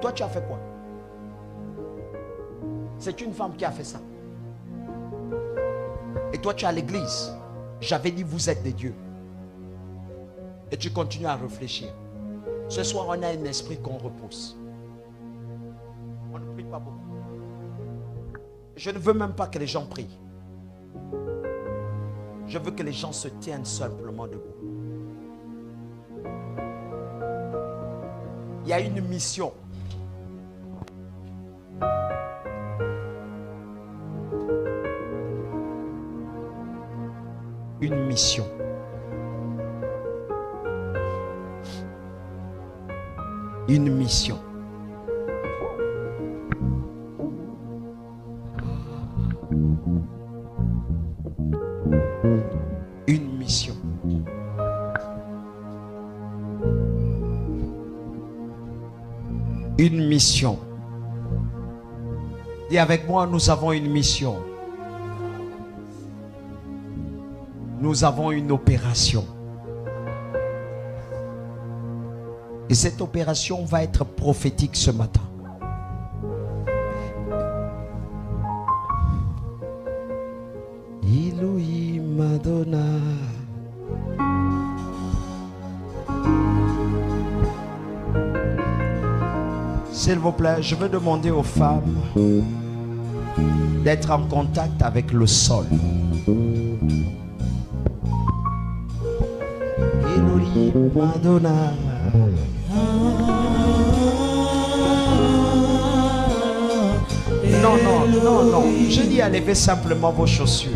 Toi tu as fait quoi? C'est une femme qui a fait ça. Et toi tu es à l'église. J'avais dit vous êtes des dieux. Et tu continues à réfléchir. Ce soir on a un esprit qu'on repousse. On ne prie pas beaucoup. Je ne veux même pas que les gens prient. Je veux que les gens se tiennent simplement debout. Il y a une mission. Une mission. Une mission. Une mission. Une mission. Dis avec moi, nous avons une mission. Nous avons une opération. Et cette opération va être prophétique ce matin. Ilui Madonna. S'il vous plaît, je veux demander aux femmes d'être en contact avec le sol. Ilui Madonna. Non. Je dis à lever simplement vos chaussures.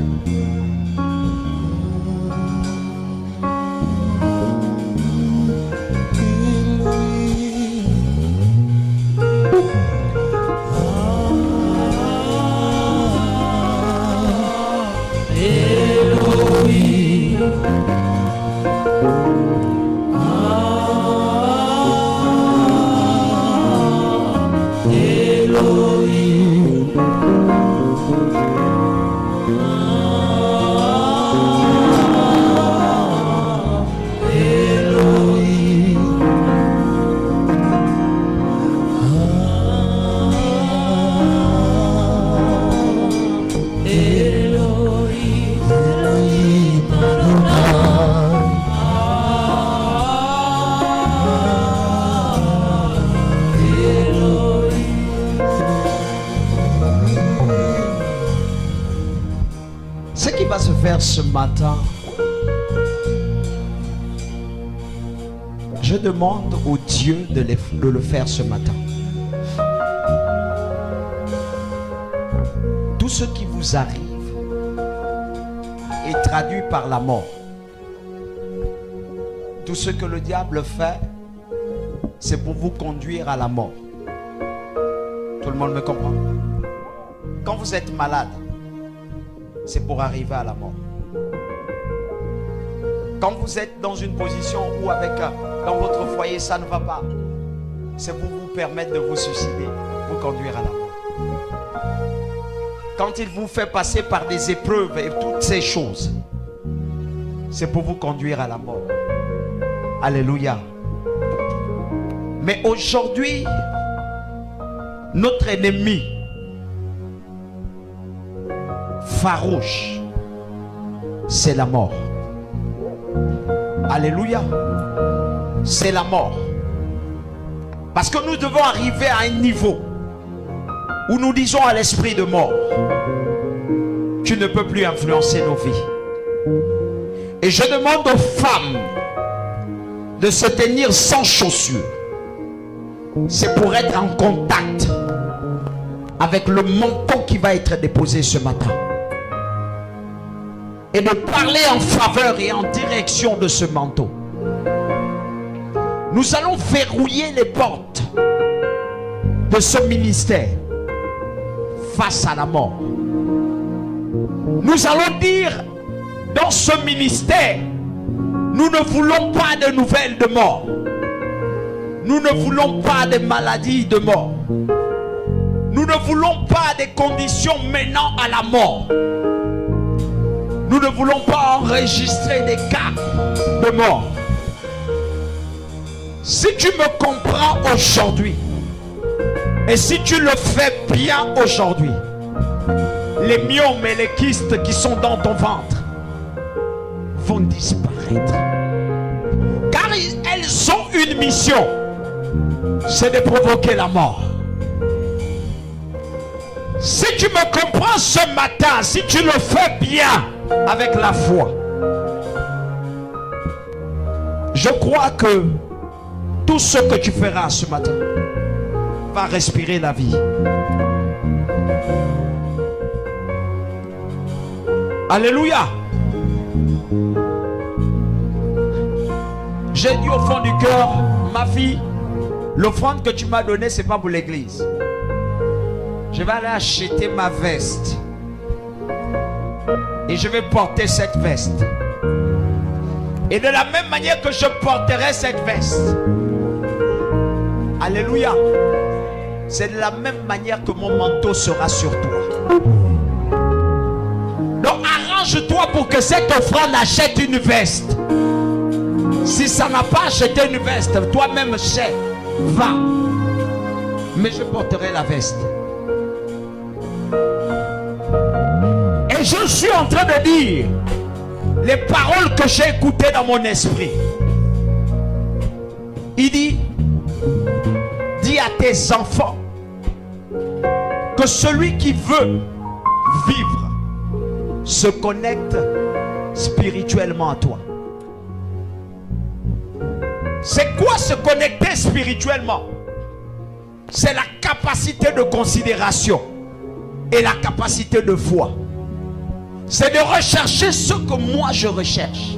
ce matin, je demande au Dieu de le faire ce matin. Tout ce qui vous arrive est traduit par la mort. Tout ce que le diable fait, c'est pour vous conduire à la mort. Tout le monde me comprend? Quand vous êtes malade, c'est pour arriver à la mort. Quand vous êtes dans une position où dans votre foyer ça ne va pas, c'est pour vous permettre de vous suicider, vous conduire à la mort. Quand il vous fait passer par des épreuves et toutes ces choses, c'est pour vous conduire à la mort. Alléluia. Mais aujourd'hui, notre ennemi farouche, c'est la mort. Alléluia. C'est la mort. Parce que nous devons arriver à un niveau où nous disons à l'esprit de mort, tu ne peux plus influencer nos vies. Et je demande aux femmes de se tenir sans chaussures. C'est pour être en contact avec le manteau qui va être déposé ce matin. Et de parler en faveur et en direction de ce manteau. Nous allons verrouiller les portes de ce ministère face à la mort. Nous allons dire dans ce ministère, nous ne voulons pas de nouvelles de mort. Nous ne voulons pas de maladies de mort. Nous ne voulons pas des conditions menant à la mort. Nous ne voulons pas enregistrer des cas de mort. Si tu me comprends aujourd'hui, et si tu le fais bien aujourd'hui, les myomes et les kystes qui sont dans ton ventre vont disparaître. Car elles ont une mission, c'est de provoquer la mort. Si tu me comprends ce matin, si tu le fais bien avec la foi, je crois que tout ce que tu feras ce matin va respirer la vie. Alléluia. J'ai dit au fond du cœur, ma fille, l'offrande que tu m'as donnée, c'est pas pour l'église. Je vais aller acheter ma veste. Et je vais porter cette veste. Et de la même manière que je porterai cette veste, alléluia, c'est de la même manière que mon manteau sera sur toi. Donc arrange-toi pour que cette offrande achète une veste. Si ça n'a pas acheté une veste, toi-même sais, va. Mais je porterai la veste. Et je suis en train de dire les paroles que j'ai écoutées dans mon esprit. Il dit, dis à tes enfants que celui qui veut vivre se connecte spirituellement à toi. C'est quoi se connecter spirituellement? C'est la capacité de considération et la capacité de foi. C'est de rechercher ce que moi je recherche.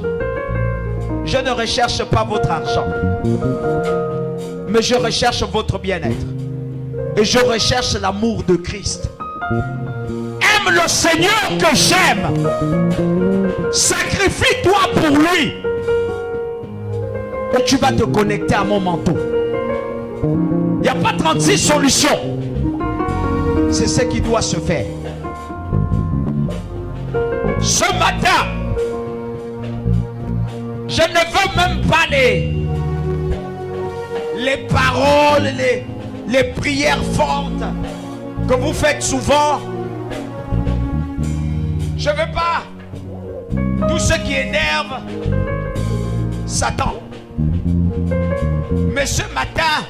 Je ne recherche pas votre argent, mais je recherche votre bien-être. Et je recherche l'amour de Christ. Aime le Seigneur que j'aime. Sacrifie-toi pour lui. Et tu vas te connecter à mon manteau. Il n'y a pas 36 solutions. C'est ce qui doit se faire. Ce matin, je ne veux même pas les paroles, les prières fortes que vous faites souvent. Je ne veux pas tout ce qui énerve Satan. Mais ce matin,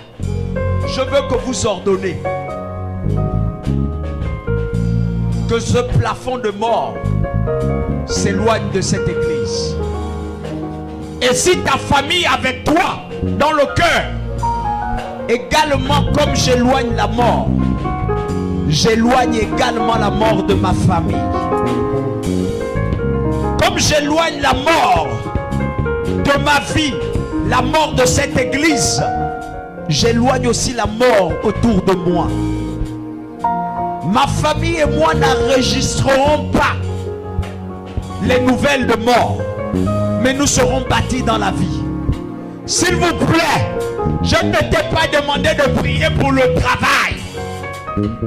je veux que vous ordonnez que ce plafond de mort s'éloigne de cette église. Et si ta famille avec toi, dans le cœur, également comme j'éloigne la mort, j'éloigne également la mort de ma famille. Comme j'éloigne la mort de ma vie, la mort de cette église, j'éloigne aussi la mort autour de moi. Ma famille et moi n'enregistrerons pas les nouvelles de mort, mais nous serons bâtis dans la vie. S'il vous plaît, je ne t'ai pas demandé de prier pour le travail.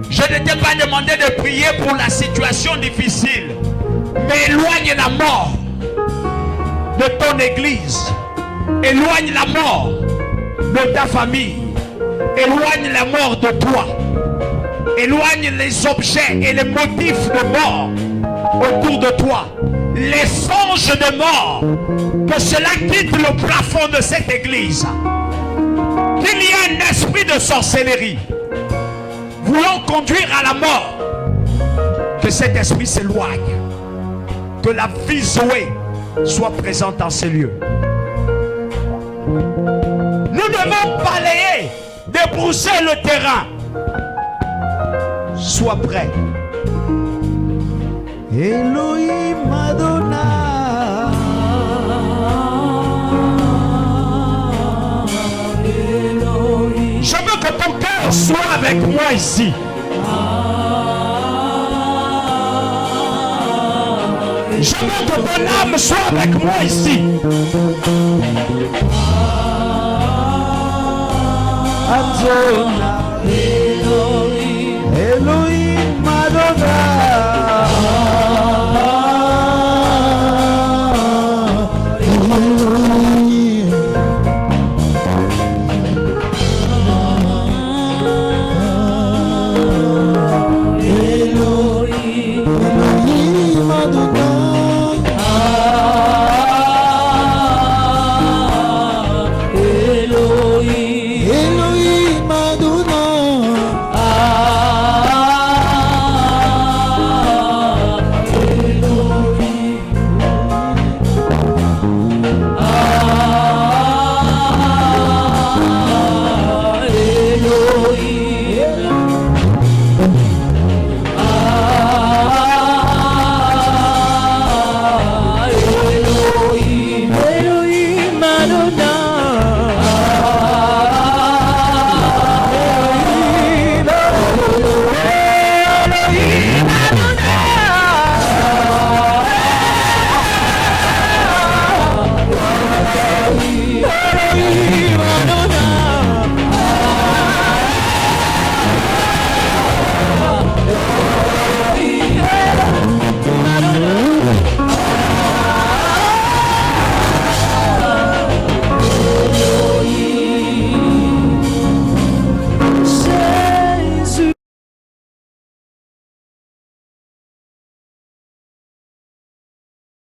Je ne t'ai pas demandé de prier pour la situation difficile. Mais éloigne la mort de ton église. Éloigne la mort de ta famille. Éloigne la mort de toi. Éloigne les objets et les motifs de mort autour de toi. Les songes de mort, que cela quitte le plafond de cette église. Qu'il y ait un esprit de sorcellerie voulant conduire à la mort, que cet esprit s'éloigne, que la vie Zoé soit présente dans ces lieux. Nous devons balayer, débrousser le terrain. Sois prêt. Elohim Adonai. Je veux que ton cœur soit avec moi ici. Je veux que ton âme soit avec moi ici. Adonai, Elohim Adonai.